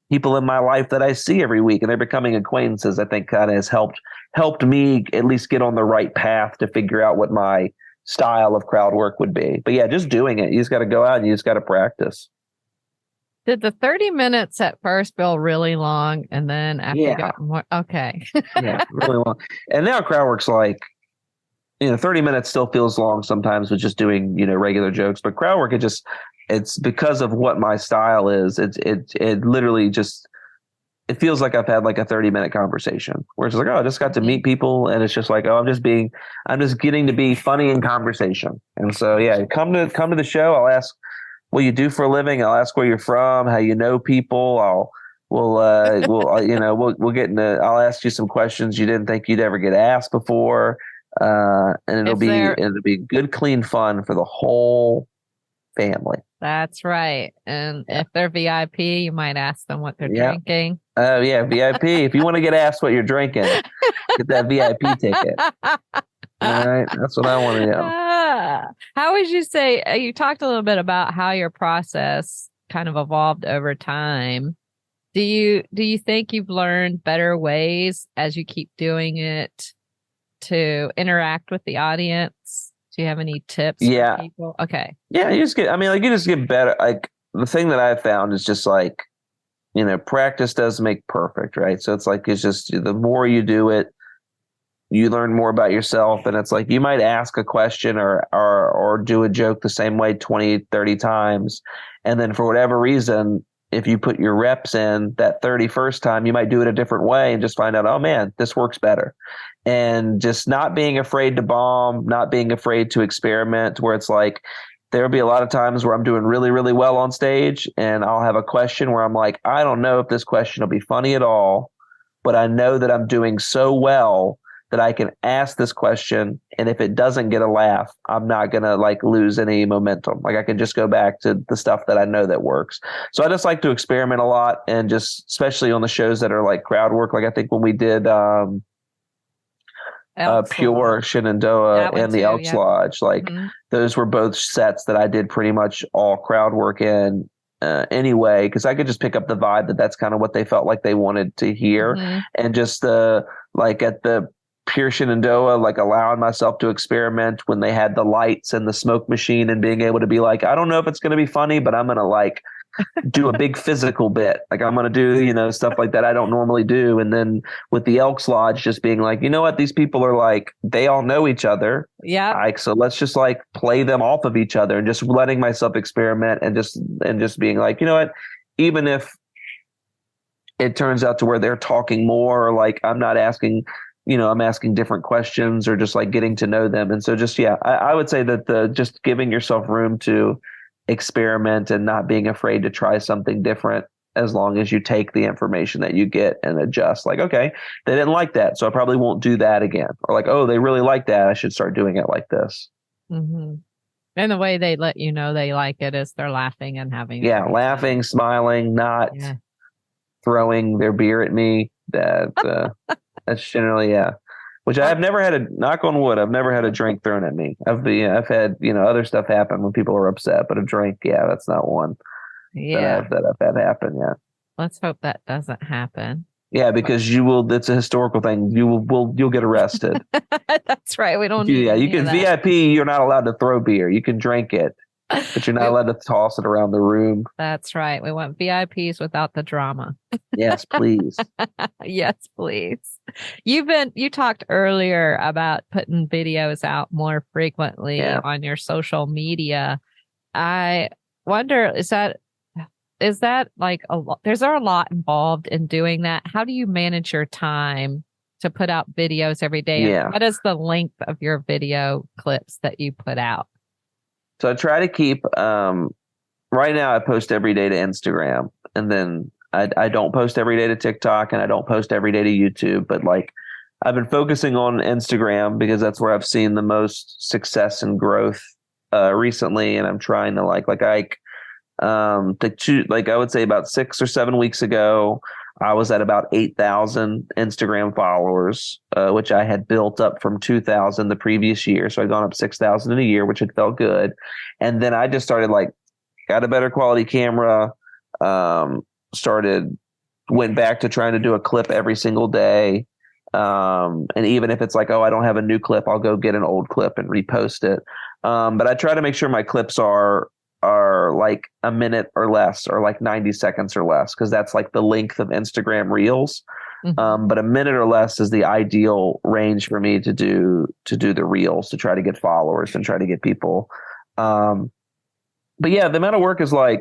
people in my life that I see every week, and they're becoming acquaintances, I think kind of has helped me at least get on the right path to figure out what my style of crowd work would be. But yeah, just doing it. You just got to go out and you just got to practice. Did the 30 minutes at first feel really long? And then after you got more, okay. Yeah, really long. And now crowd work's like, 30 minutes still feels long sometimes with just doing, regular jokes, but crowd work, it's because of what my style is. It literally just, it feels like I've had like a 30-minute conversation where it's like, oh, I just got to meet people. And it's just like, oh, I'm just getting to be funny in conversation. And so, yeah, come to the show. I'll ask what you do for a living. I'll ask where you're from, how you know people. We'll get into, I'll ask you some questions you didn't think you'd ever get asked before. And it'll be good, clean fun for the whole family. That's right. And if they're VIP, you might ask them what they're drinking. Oh, yeah, VIP. If you want to get asked what you're drinking, get that VIP ticket. All right, that's what I want to know. How would you say, you talked a little bit about how your process kind of evolved over time. Do you think you've learned better ways as you keep doing it to interact with the audience? Do you have any tips for people? Okay. Yeah, you just get better. Like the thing that I've found is just like, practice does make perfect, right? So it's just the more you do it, you learn more about yourself. And it's like, you might ask a question or do a joke the same way 20, 30 times. And then for whatever reason, if you put your reps in that 31st time, you might do it a different way and just find out, oh man, this works better. And just not being afraid to bomb, not being afraid to experiment, where it's like, there'll be a lot of times where I'm doing really, really well on stage and I'll have a question where I'm like, I don't know if this question will be funny at all, but I know that I'm doing so well that I can ask this question. And if it doesn't get a laugh, I'm not going to lose any momentum. I can just go back to the stuff that I know that works. So I just like to experiment a lot, and just especially on the shows that are like crowd work. Like I think when we did Pure, Shenandoah, and the Elks Lodge, those were both sets that I did pretty much all crowd work in anyway, because I could just pick up the vibe that's kind of what they felt like they wanted to hear. And just at the Pure Shenandoah, allowing myself to experiment when they had the lights and the smoke machine, and being able to be like, I don't know if it's going to be funny, but I'm going to do a big physical bit. I'm going to do, stuff like that I don't normally do. And then with the Elks Lodge, just being like, you know what, these people are they all know each other. Yeah. So let's just play them off of each other, and just letting myself experiment, and just being like, you know what, even if it turns out to where they're talking more, or I'm not asking, I'm asking different questions, or just getting to know them. And so I would say that just giving yourself room to experiment and not being afraid to try something different, as long as you take the information that you get and adjust. Okay, they didn't like that, so I probably won't do that again. Or oh, they really like that, I should start doing it like this. Mm-hmm. And the way they let you know they like it is they're laughing and having laughing, smiling, not throwing their beer at me. That's generally, which I've never had knock on wood, I've never had a drink thrown at me. I've had, other stuff happen when people are upset, but a drink, that's not one that I've had happen yet. Let's hope that doesn't happen. Yeah, because it's a historical thing. You'll get arrested. That's right. We don't need you can VIP, you're not allowed to throw beer. You can drink it, but you're not allowed to toss it around the room. That's right. We want VIPs without the drama. Yes, please. Yes, please. You talked earlier about putting videos out more frequently on your social media. I wonder, is that there's a lot involved in doing that? How do you manage your time to put out videos every day? Yeah. What is the length of your video clips that you put out? So I try to keep, right now I post every day to Instagram, and then I don't post every day to TikTok, and I don't post every day to YouTube, but I've been focusing on Instagram because that's where I've seen the most success and growth recently, and I'm trying to I would say about 6 or 7 weeks ago, I was at about 8,000 Instagram followers, which I had built up from 2,000 the previous year. So I'd gone up 6,000 in a year, which had felt good. And then I just started got a better quality camera, went back to trying to do a clip every single day. And even if it's I don't have a new clip, I'll go get an old clip and repost it. But I try to make sure my clips are like a minute or less, or 90 seconds or less, because that's the length of Instagram Reels. Mm-hmm. But a minute or less is the ideal range for me to do the Reels, to try to get followers and try to get people. But yeah, the amount of work is I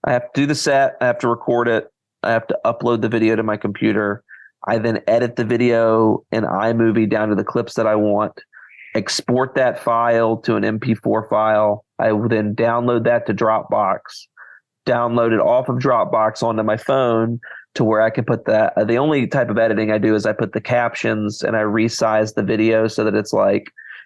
have to do the set, I have to record it, I have to upload the video to my computer. I then edit the video in iMovie down to the clips that I want, export that file to an MP4 file. I will then download that to Dropbox, download it off of Dropbox onto my phone to where I can put that. The only type of editing I do is I put the captions and I resize the video so that it's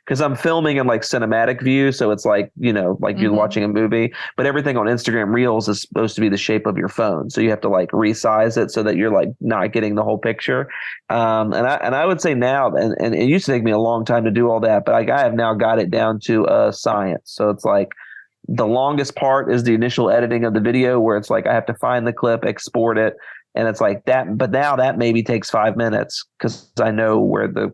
because I'm filming in cinematic view. So it's mm-hmm. you're watching a movie, but everything on Instagram Reels is supposed to be the shape of your phone. So you have to resize it so that you're not getting the whole picture. And I would say now, and it used to take me a long time to do all that, but I have now got it down to science. So it's the longest part is the initial editing of the video, where it's I have to find the clip, export it. And it's that, but now that maybe takes 5 minutes because I know where the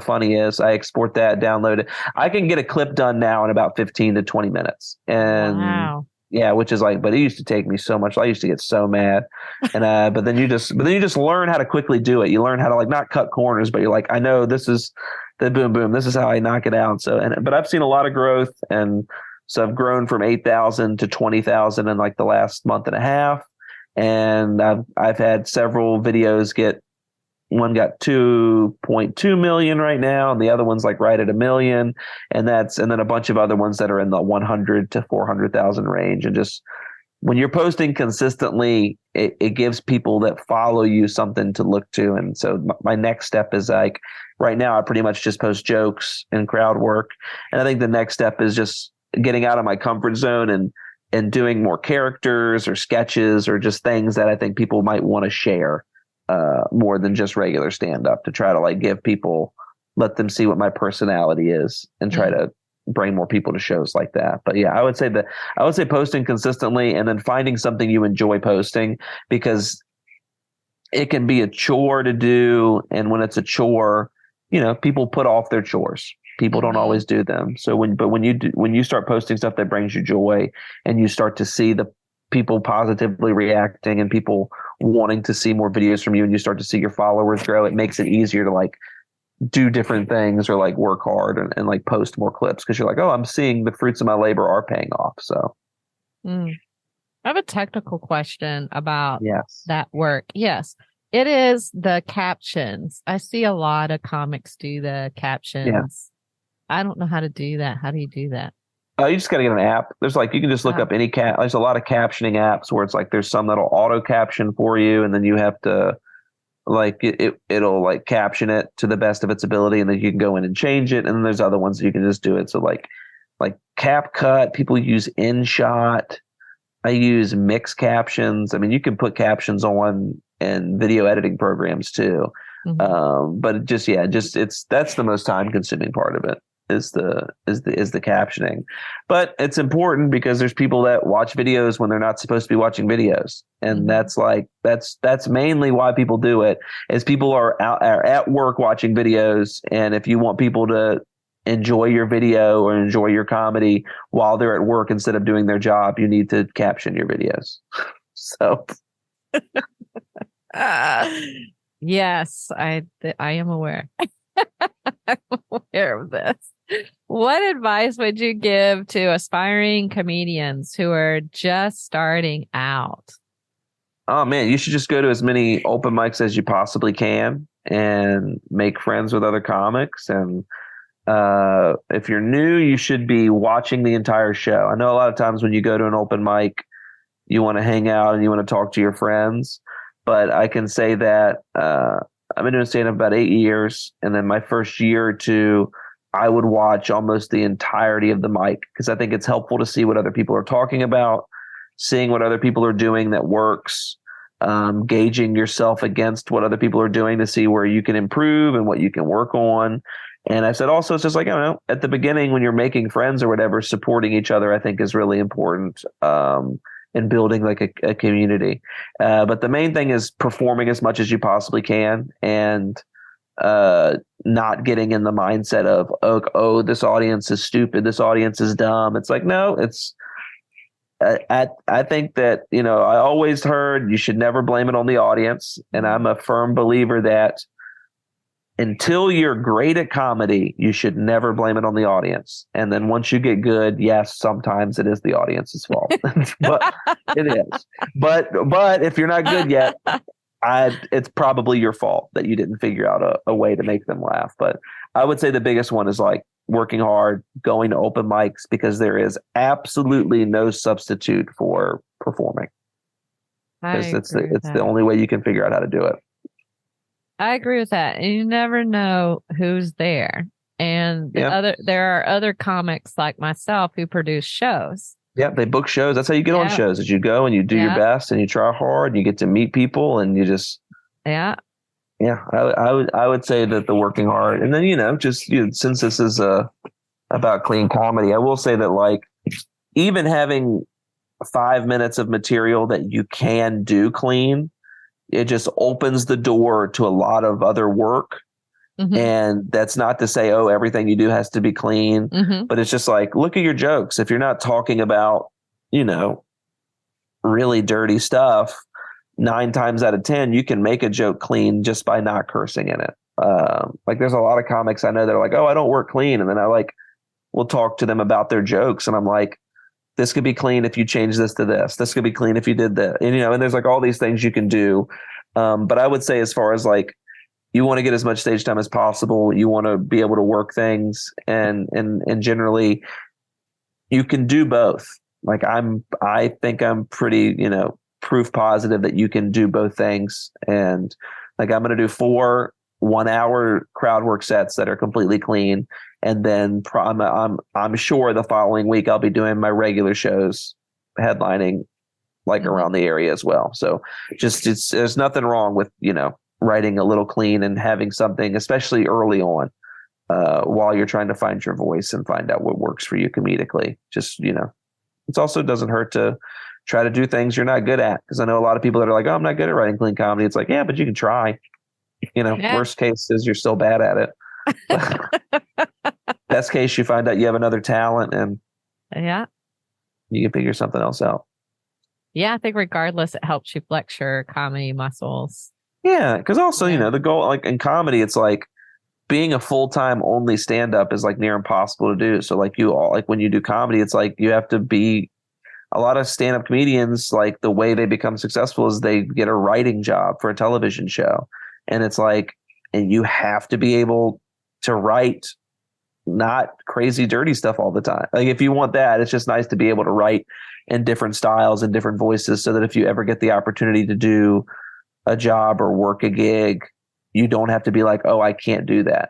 funny is. I export that, download it. I can get a clip done now in about 15 to 20 minutes. And wow. Yeah, which is but it used to take me so much. I used to get so mad. And but then you just learn how to quickly do it. You learn how to not cut corners, but you're I know this is the boom boom. This is how I knock it out. So but I've seen a lot of growth, and so I've grown from 8,000 to 20,000 in the last month and a half. And I've had several videos one got 2.2 million right now, and the other one's right at 1 million, and then a bunch of other ones that are in the 100 to 400,000 range. And just when you're posting consistently, it gives people that follow you something to look to. And so my next step is right now I pretty much just post jokes and crowd work, and I think the next step is just getting out of my comfort zone and doing more characters or sketches or just things that I think people might want to share more than just regular stand-up, to try to give people, let them see what my personality is, and try to bring more people to shows like that. But yeah, I would say posting consistently, and then finding something you enjoy posting, because it can be a chore to do. And when it's a chore, people put off their chores. People don't always do them. So when you start posting stuff that brings you joy, and you start to see the people positively reacting and people wanting to see more videos from you, and you start to see your followers grow, it makes it easier to do different things, or work hard and post more clips, because you're oh, I'm seeing the fruits of my labor are paying off. So I have a technical question about yes. that work. Yes. It is the captions. I see a lot of comics do the captions. Yeah. I don't know how to do that. How do you do that? You just got to get an app. There's you can just look up any there's a lot of captioning apps where it's there's some that'll auto caption for you, and then you have to it'll caption it to the best of its ability, and then you can go in and change it. And then there's other ones that you can just do it. So like CapCut, people use InShot. I use mixed captions. I mean, you can put captions on in video editing programs too. Mm-hmm. But that's the most time consuming part of it. Is the captioning. But it's important because there's people that watch videos when they're not supposed to be watching videos, and that's mainly why people do it. Is people are at work watching videos, and if you want people to enjoy your video or enjoy your comedy while they're at work instead of doing their job, you need to caption your videos. So yes, I am aware. I'm aware of this. What advice would you give to aspiring comedians who are just starting out? Oh man, you should just go to as many open mics as you possibly can and make friends with other comics. And if you're new, you should be watching the entire show. I know a lot of times when you go to an open mic, you want to hang out and you want to talk to your friends, but I can say that I've been doing stand-up about 8 years. And then my first year or two, I would watch almost the entirety of the mic because I think it's helpful to see what other people are talking about, seeing what other people are doing that works, gauging yourself against what other people are doing to see where you can improve and what you can work on. And I said also, it's just like, I don't know, at the beginning when you're making friends or whatever, supporting each other, I think is really important in building like a community. But the main thing is performing as much as you possibly can and not getting in the mindset of, oh, this audience is stupid. This audience is dumb. It's like, no, I think that, I always heard you should never blame it on the audience. And I'm a firm believer that until you're great at comedy, you should never blame it on the audience. And then once you get good, yes, sometimes it is the audience's fault. But it is. But if you're not good yet, it's probably your fault that you didn't figure out a way to make them laugh. But I would say the biggest one is like working hard, going to open mics, because there is absolutely no substitute for performing. Because it's the only way you can figure out how to do it. I agree with that. And you never know who's there. And there are other comics like myself who produce shows. Yeah, they book shows. That's how you get on shows, is you go and you do your best and you try hard and you get to meet people and you just I would say that the working hard, and then since this is about clean comedy, I will say that like even having 5 minutes of material that you can do clean, it just opens the door to a lot of other work. Mm-hmm. And that's not to say, oh, everything you do has to be clean, but it's just like, look at your jokes. If you're not talking about, really dirty stuff, 9 times out of 10, you can make a joke clean just by not cursing in it. Like there's a lot of comics I know that are like, oh, I don't work clean. And then we'll talk to them about their jokes. And I'm like, this could be clean if you change this to this. This could be clean if you did that. And, and there's like all these things you can do. But I would say as far as like, you want to get as much stage time as possible. You want to be able to work things and generally you can do both. Like I think I'm pretty, proof positive that you can do both things. And like, I'm going to do 4 1-hour crowd work sets that are completely clean. And then I'm sure the following week I'll be doing my regular shows headlining like around the area as well. So there's nothing wrong with, writing a little clean and having something, especially early on, while you're trying to find your voice and find out what works for you comedically. Just, it also doesn't hurt to try to do things you're not good at. Because I know a lot of people that are like, oh, I'm not good at writing clean comedy. It's like, yeah, but you can try. Worst case is you're still bad at it. Best case, you find out you have another talent and you can figure something else out. Yeah, I think regardless, it helps you flex your comedy muscles. Yeah, because also, the goal, like in comedy, it's like being a full-time only stand-up is like near impossible to do. So like when you do comedy, it's like you have to be, a lot of stand-up comedians, like the way they become successful is they get a writing job for a television show. And it's like, and you have to be able to write not crazy dirty stuff all the time. Like if you want that, it's just nice to be able to write in different styles and different voices so that if you ever get the opportunity to do a job or work a gig, you don't have to be like, oh, I can't do that.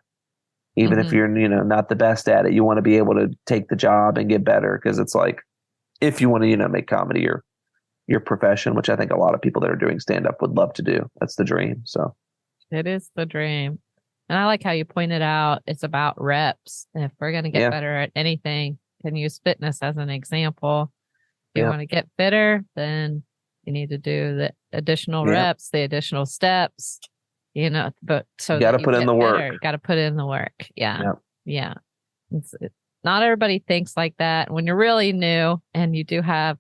Even if you're, not the best at it, you want to be able to take the job and get better. Cause it's like, if you want to, make comedy your profession, which I think a lot of people that are doing stand up would love to do. That's the dream. So it is the dream. And I like how you pointed out, it's about reps. And if we're going to get better at anything, can use fitness as an example. If you want to get fitter, then you need to do the additional reps, the additional steps, but so you got to put in the work. You got to put in the work. Yeah. Not everybody thinks like that. When you're really new and you do have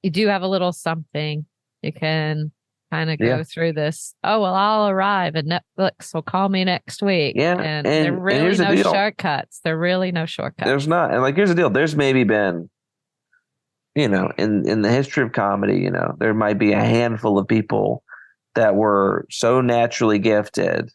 a little something, you can kind of go through this. Oh, well, I'll arrive and Netflix will call me next week. Yeah. And there are really no shortcuts. There are really no shortcuts. There's not. And like, here's the deal. There's maybe been, in the history of comedy, there might be a handful of people that were so naturally gifted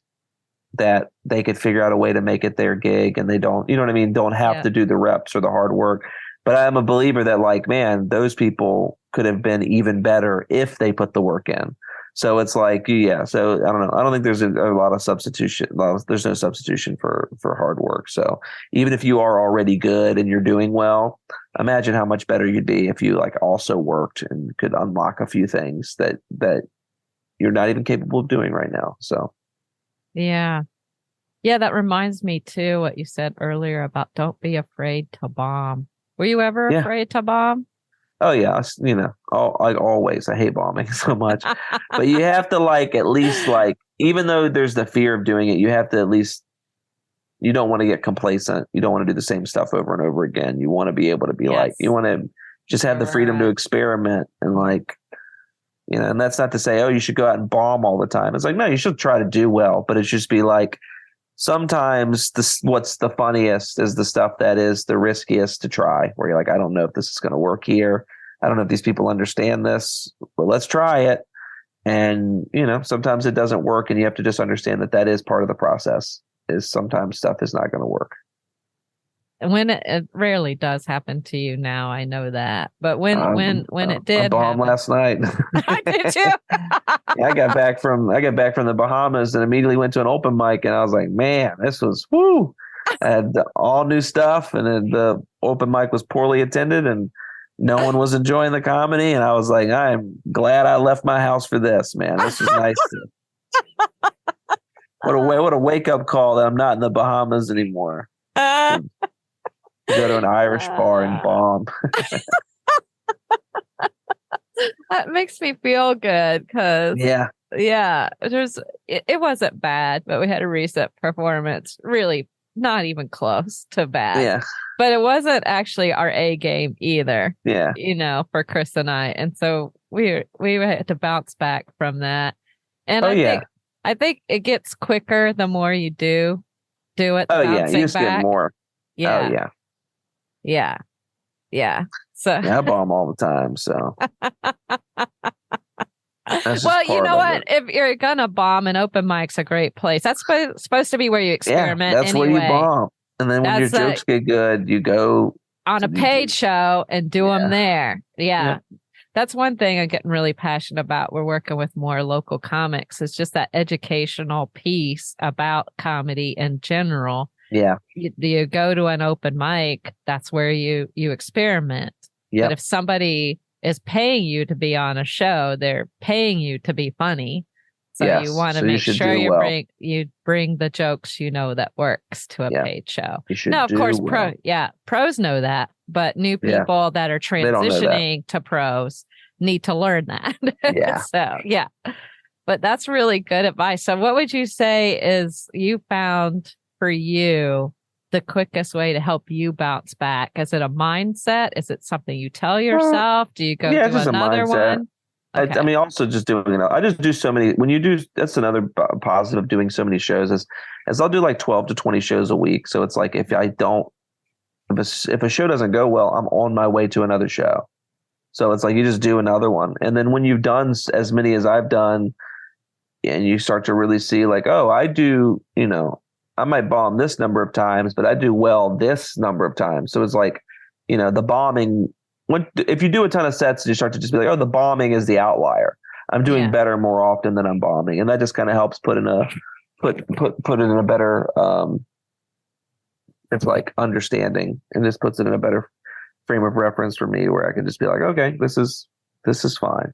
that they could figure out a way to make it their gig and they don't, don't have to do the reps or the hard work. But I'm a believer that like, man, those people could have been even better if they put the work in. So it's like, yeah. So I don't know. I don't think there's a lot of substitution. There's no substitution for hard work. So even if you are already good and you're doing well, imagine how much better you'd be if you like also worked and could unlock a few things that you're not even capable of doing right now. So Yeah. Yeah, that reminds me too what you said earlier about don't be afraid to bomb. Were you ever afraid to bomb? oh yeah, like always. I hate bombing so much, but you have to like at least like even though there's the fear of doing it, you have to at least. You don't want to get complacent. You don't want to do the same stuff over and over again. You want to be able to be like you want to just have the freedom to experiment and like. And that's not to say, oh, you should go out and bomb all the time. It's like, no, you should try to do well, but it should just be like, sometimes what's the funniest is the stuff that is the riskiest to try, where you're like, I don't know if this is going to work here. I don't know if these people understand this, but let's try it. And, sometimes it doesn't work and you have to just understand that is part of the process is sometimes stuff is not going to work. And when it rarely does happen to you now, I know that. But when it did, I bombed last night. Did you? I got back from the Bahamas and immediately went to an open mic, and I was like, man, this was woo. I had all new stuff, and then the open mic was poorly attended, and no one was enjoying the comedy. And I was like, I'm glad I left my house for this, man. This was nice. What a wake up call that I'm not in the Bahamas anymore. Go to an Irish bar and bomb. That makes me feel good because it wasn't bad, but we had a recent performance, really not even close to bad. Yeah, but it wasn't actually our A game either. Yeah, for Chris and I, and so we had to bounce back from that. And I think it gets quicker the more you do it. Oh yeah, you just get more. Yeah. Oh yeah. Yeah. So I bomb all the time. So well, you know what? If you're gonna bomb, an open mic's a great place. That's supposed to be where you experiment. Yeah, that's where you bomb. And then when your jokes get good, you go on a paid show and do them there. Yeah. That's one thing I'm getting really passionate about. We're working with more local comics. It's just that educational piece about comedy in general. Yeah. You go to an open mic, that's where you experiment. Yeah. But if somebody is paying you to be on a show, they're paying you to be funny. So you want to make sure you bring the jokes that works to a paid show. Now, of course, pros know that, but new people that are transitioning to pros need to learn that. Yeah. But that's really good advice. So what would you say is you found for you the quickest way to help you bounce back? Is it a mindset? Is it something you tell yourself? Do you go do another one? Okay. I mean, also just doing it. I just do so many. When you do, that's another positive of doing so many shows is I'll do like 12 to 20 shows a week. So it's like if a show doesn't go well, I'm on my way to another show. So it's like you just do another one, and then when you've done as many as I've done, and you start to really see like, oh, I do, I might bomb this number of times, but I do well this number of times. So it's like, the bombing. If you do a ton of sets, you start to just be like, oh, the bombing is the outlier. I'm doing better more often than I'm bombing, and that just kind of helps put it in a better. It's like understanding, and just puts it in a better frame of reference for me, where I can just be like, okay, this is fine.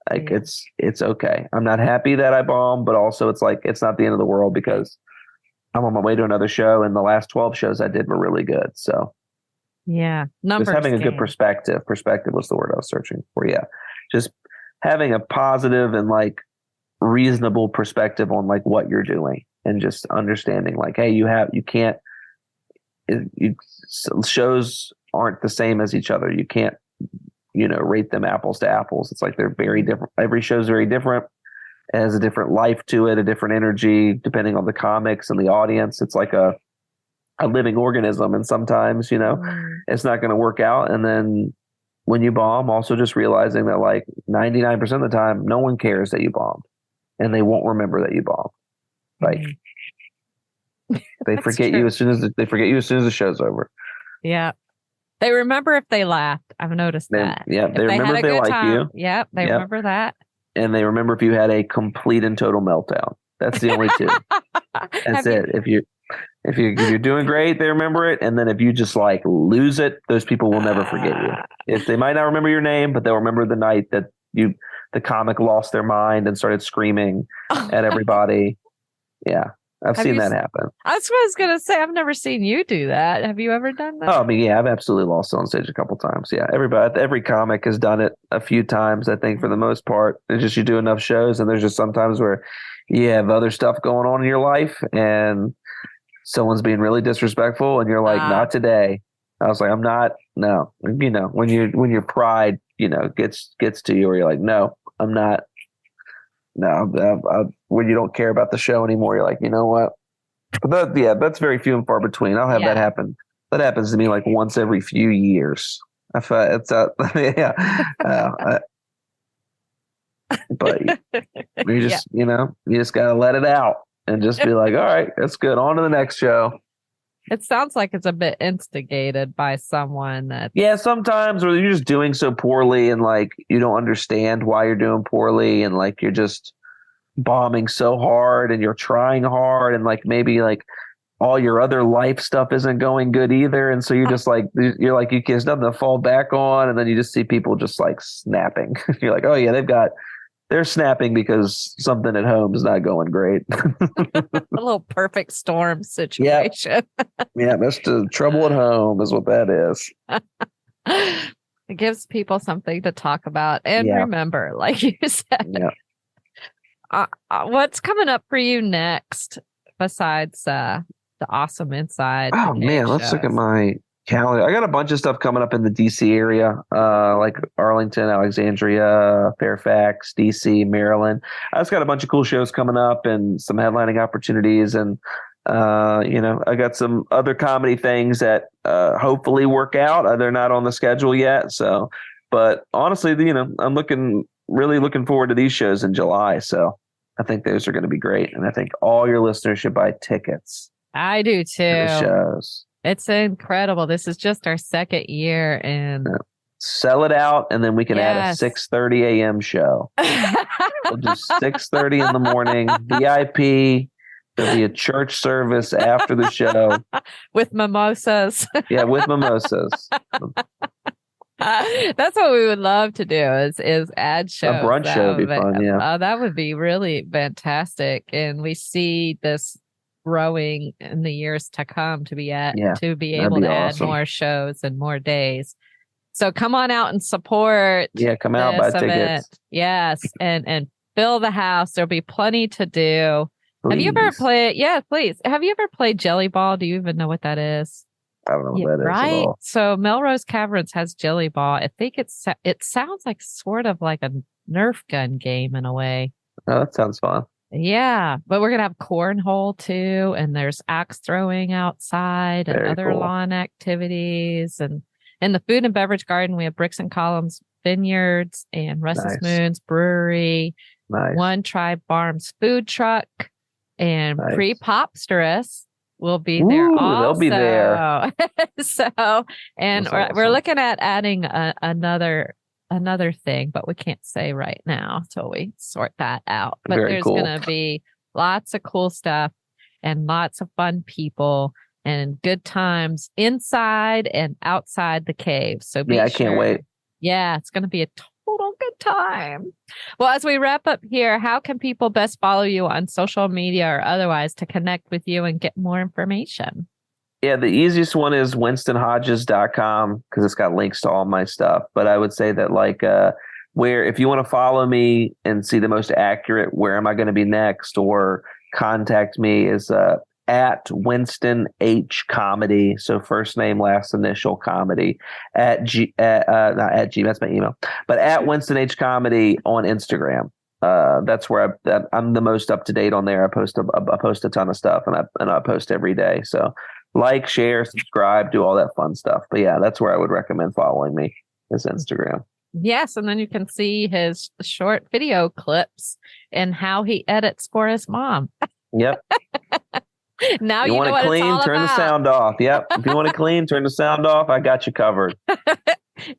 Like it's okay. I'm not happy that I bombed, but also it's like it's not the end of the world because I'm on my way to another show, and the last 12 shows I did were really good. So. Yeah. Just having a good perspective. Perspective was the word I was searching for. Yeah. Just having a positive and like reasonable perspective on like what you're doing, and just understanding like, hey, shows aren't the same as each other. You can't, rate them apples to apples. It's like they're very different. Every show's very different. It has a different life to it, a different energy, depending on the comics and the audience. It's like a living organism, and sometimes it's not going to work out. And then when you bomb, also just realizing that like 99% of the time no one cares that you bombed, and they won't remember that you bombed. Like they forget you as soon as the show's over. Yeah, they remember if they laughed. I've noticed that. Yeah, they remember if they like you. Yeah, they remember that. and they remember if you had a complete and total meltdown. That's the only two. That's it. If you're doing great, they remember it. And then if you just like lose it, those people will never forget you. If they might not remember your name, but they'll remember the night that the comic lost their mind and started screaming at everybody. Yeah. I've seen that happen. That's what I was going to say. I've never seen you do that. Have you ever done that? Oh, I mean, yeah, I've absolutely lost it on stage a couple times. Yeah. Every comic has done it a few times, I think, for the most part. It's just you do enough shows, and there's just sometimes where you have other stuff going on in your life and someone's being really disrespectful and you're like, not today. I was like, I'm not. No. You know, when your pride, you know, gets to you, where you're like, no, I'm not. No, when you don't care about the show anymore, you're like, you know what? But that's very few and far between. I'll have that happen. That happens to me like once every few years. I thought it's but you just you just gotta let it out and just be like, all right, that's good. On to the next show. It sounds like it's a bit instigated by someone that. Yeah, sometimes, or you're just doing so poorly and like you don't understand why you're doing poorly, and like you're just bombing so hard and you're trying hard, and like maybe like all your other life stuff isn't going good either, and so you're just like there's nothing to fall back on, and then you just see people just like snapping. You're like, oh yeah, they're snapping because something at home is not going great. A little perfect storm situation. Yeah, that's the trouble at home is what that is. It gives people something to talk about and remember, like you said. Yeah. What's coming up for you next besides the Awesome Inside? Oh, man, let's look at my calendar. I got a bunch of stuff coming up in the DC area, like Arlington, Alexandria, Fairfax, DC, Maryland. I just got a bunch of cool shows coming up and some headlining opportunities, and I got some other comedy things that hopefully work out. They're not on the schedule yet, so. But honestly, I'm really looking forward to these shows in July. So I think those are going to be great, and I think all your listeners should buy tickets. I do too. The shows. It's incredible. This is just our second year, and sell it out, and then we can add a 6:30 a.m. show. We'll do 6:30 in the morning, VIP. There'll be a church service after the show with mimosas. Yeah, with mimosas. That's what we would love to do is add shows. A brunch show would be fun. Yeah, that would be really fantastic, and we see this growing in the years to come to be able to add more shows and more days. So come on out and support. Yeah, come out, buy tickets. Yes, and fill the house. There'll be plenty to do. Please. Have you ever played? Yeah, please. Have you ever played Jelly Ball? Do you even know what that is? I don't know what that is right? at all. So Melrose Caverns has Jelly Ball. I think it sounds like sort of like a Nerf gun game in a way. Oh, that sounds fun. Yeah, but we're going to have cornhole too, and there's axe throwing outside and other lawn activities. And in the food and beverage garden, we have Bricks and Columns Vineyards and Restless Moons Brewery, One Tribe Farms food truck, and PrePOPsterous will be there also. They'll be there. We're looking at adding another thing, but we can't say right now till we sort that out. But there's going to be lots of cool stuff and lots of fun people and good times inside and outside the cave. So I can't wait. Yeah, it's going to be a total good time. Well, as we wrap up here, how can people best follow you on social media or otherwise to connect with you and get more information? Yeah, the easiest one is winstonhodges.com because it's got links to all my stuff. But I would say that if you want to follow me and see the most accurate where am I going to be next or contact me is at Winston H Comedy. So first name, last initial comedy not at G, that's my email, but at Winston H Comedy on Instagram. That's where I'm the most up to date on there. I post a ton of stuff and I post every day. So like, share, subscribe, do all that fun stuff. But yeah, that's where I would recommend following me is Instagram. Yes, and then you can see his short video clips and how he edits for his mom. Yep. Now you want to clean, turn the sound off. Yep. If you want to clean, turn the sound off. I got you covered.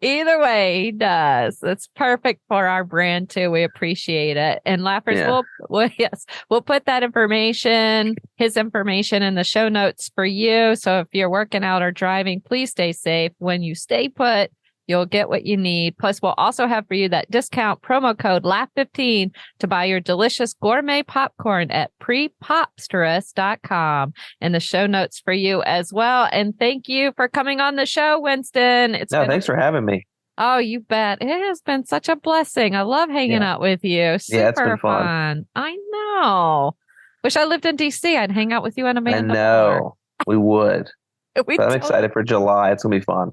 Either way, he does. It's perfect for our brand too. We appreciate it. And Lappers, we'll put that information, his information in the show notes for you. So if you're working out or driving, please stay safe. When you stay put, you'll get what you need. Plus, we'll also have for you that discount promo code LAUGH15 to buy your delicious gourmet popcorn at PrePOPsterous.com in the show notes for you as well. And thank you for coming on the show, Winston. Thanks for having me. Oh, you bet. It has been such a blessing. I love hanging out with you. Super it's been fun. I know. Wish I lived in DC. I'd hang out with you and Amanda. I know. We would. I'm excited for July. It's going to be fun.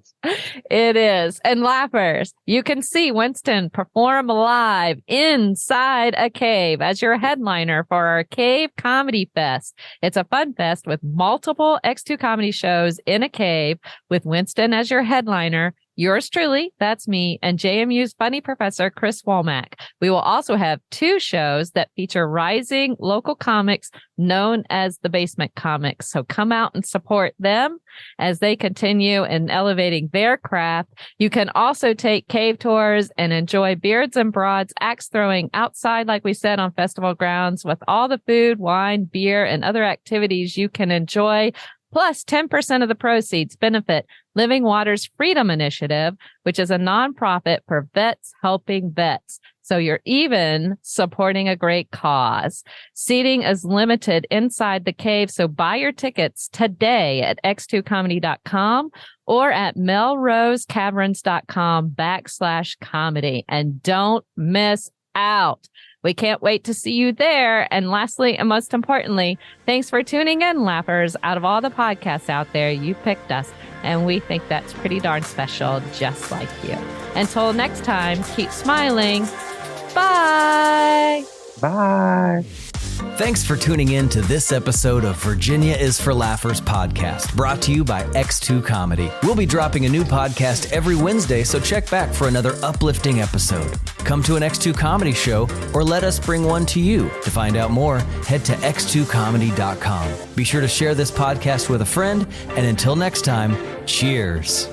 It is. And Lappers, you can see Winston perform live inside a cave as your headliner for our Cave Comedy Fest. It's a fun fest with multiple X2 comedy shows in a cave with Winston as your headliner. Yours truly, that's me, and JMU's funny professor, Chris Womack. We will also have 2 shows that feature rising local comics known as the Basement Comics. So come out and support them as they continue in elevating their craft. You can also take cave tours and enjoy Beards and Broads axe throwing outside, like we said, on festival grounds with all the food, wine, beer, and other activities you can enjoy. Plus, 10% of the proceeds benefit Living Waters Freedom Initiative, which is a nonprofit for vets helping vets. So you're even supporting a great cause. Seating is limited inside the cave, so buy your tickets today at x2comedy.com or at melrosecaverns.com/comedy. And don't miss out. We can't wait to see you there. And lastly, and most importantly, thanks for tuning in, Lappers. Out of all the podcasts out there, you picked us. And we think that's pretty darn special, just like you. Until next time, keep smiling. Bye. Bye. Thanks for tuning in to this episode of Virginia is for Laughers podcast, brought to you by X2 Comedy. We'll be dropping a new podcast every Wednesday, so check back for another uplifting episode. Come to an X2 Comedy show or let us bring one to you. To find out more, head to x2comedy.com. Be sure to share this podcast with a friend, and until next time, cheers.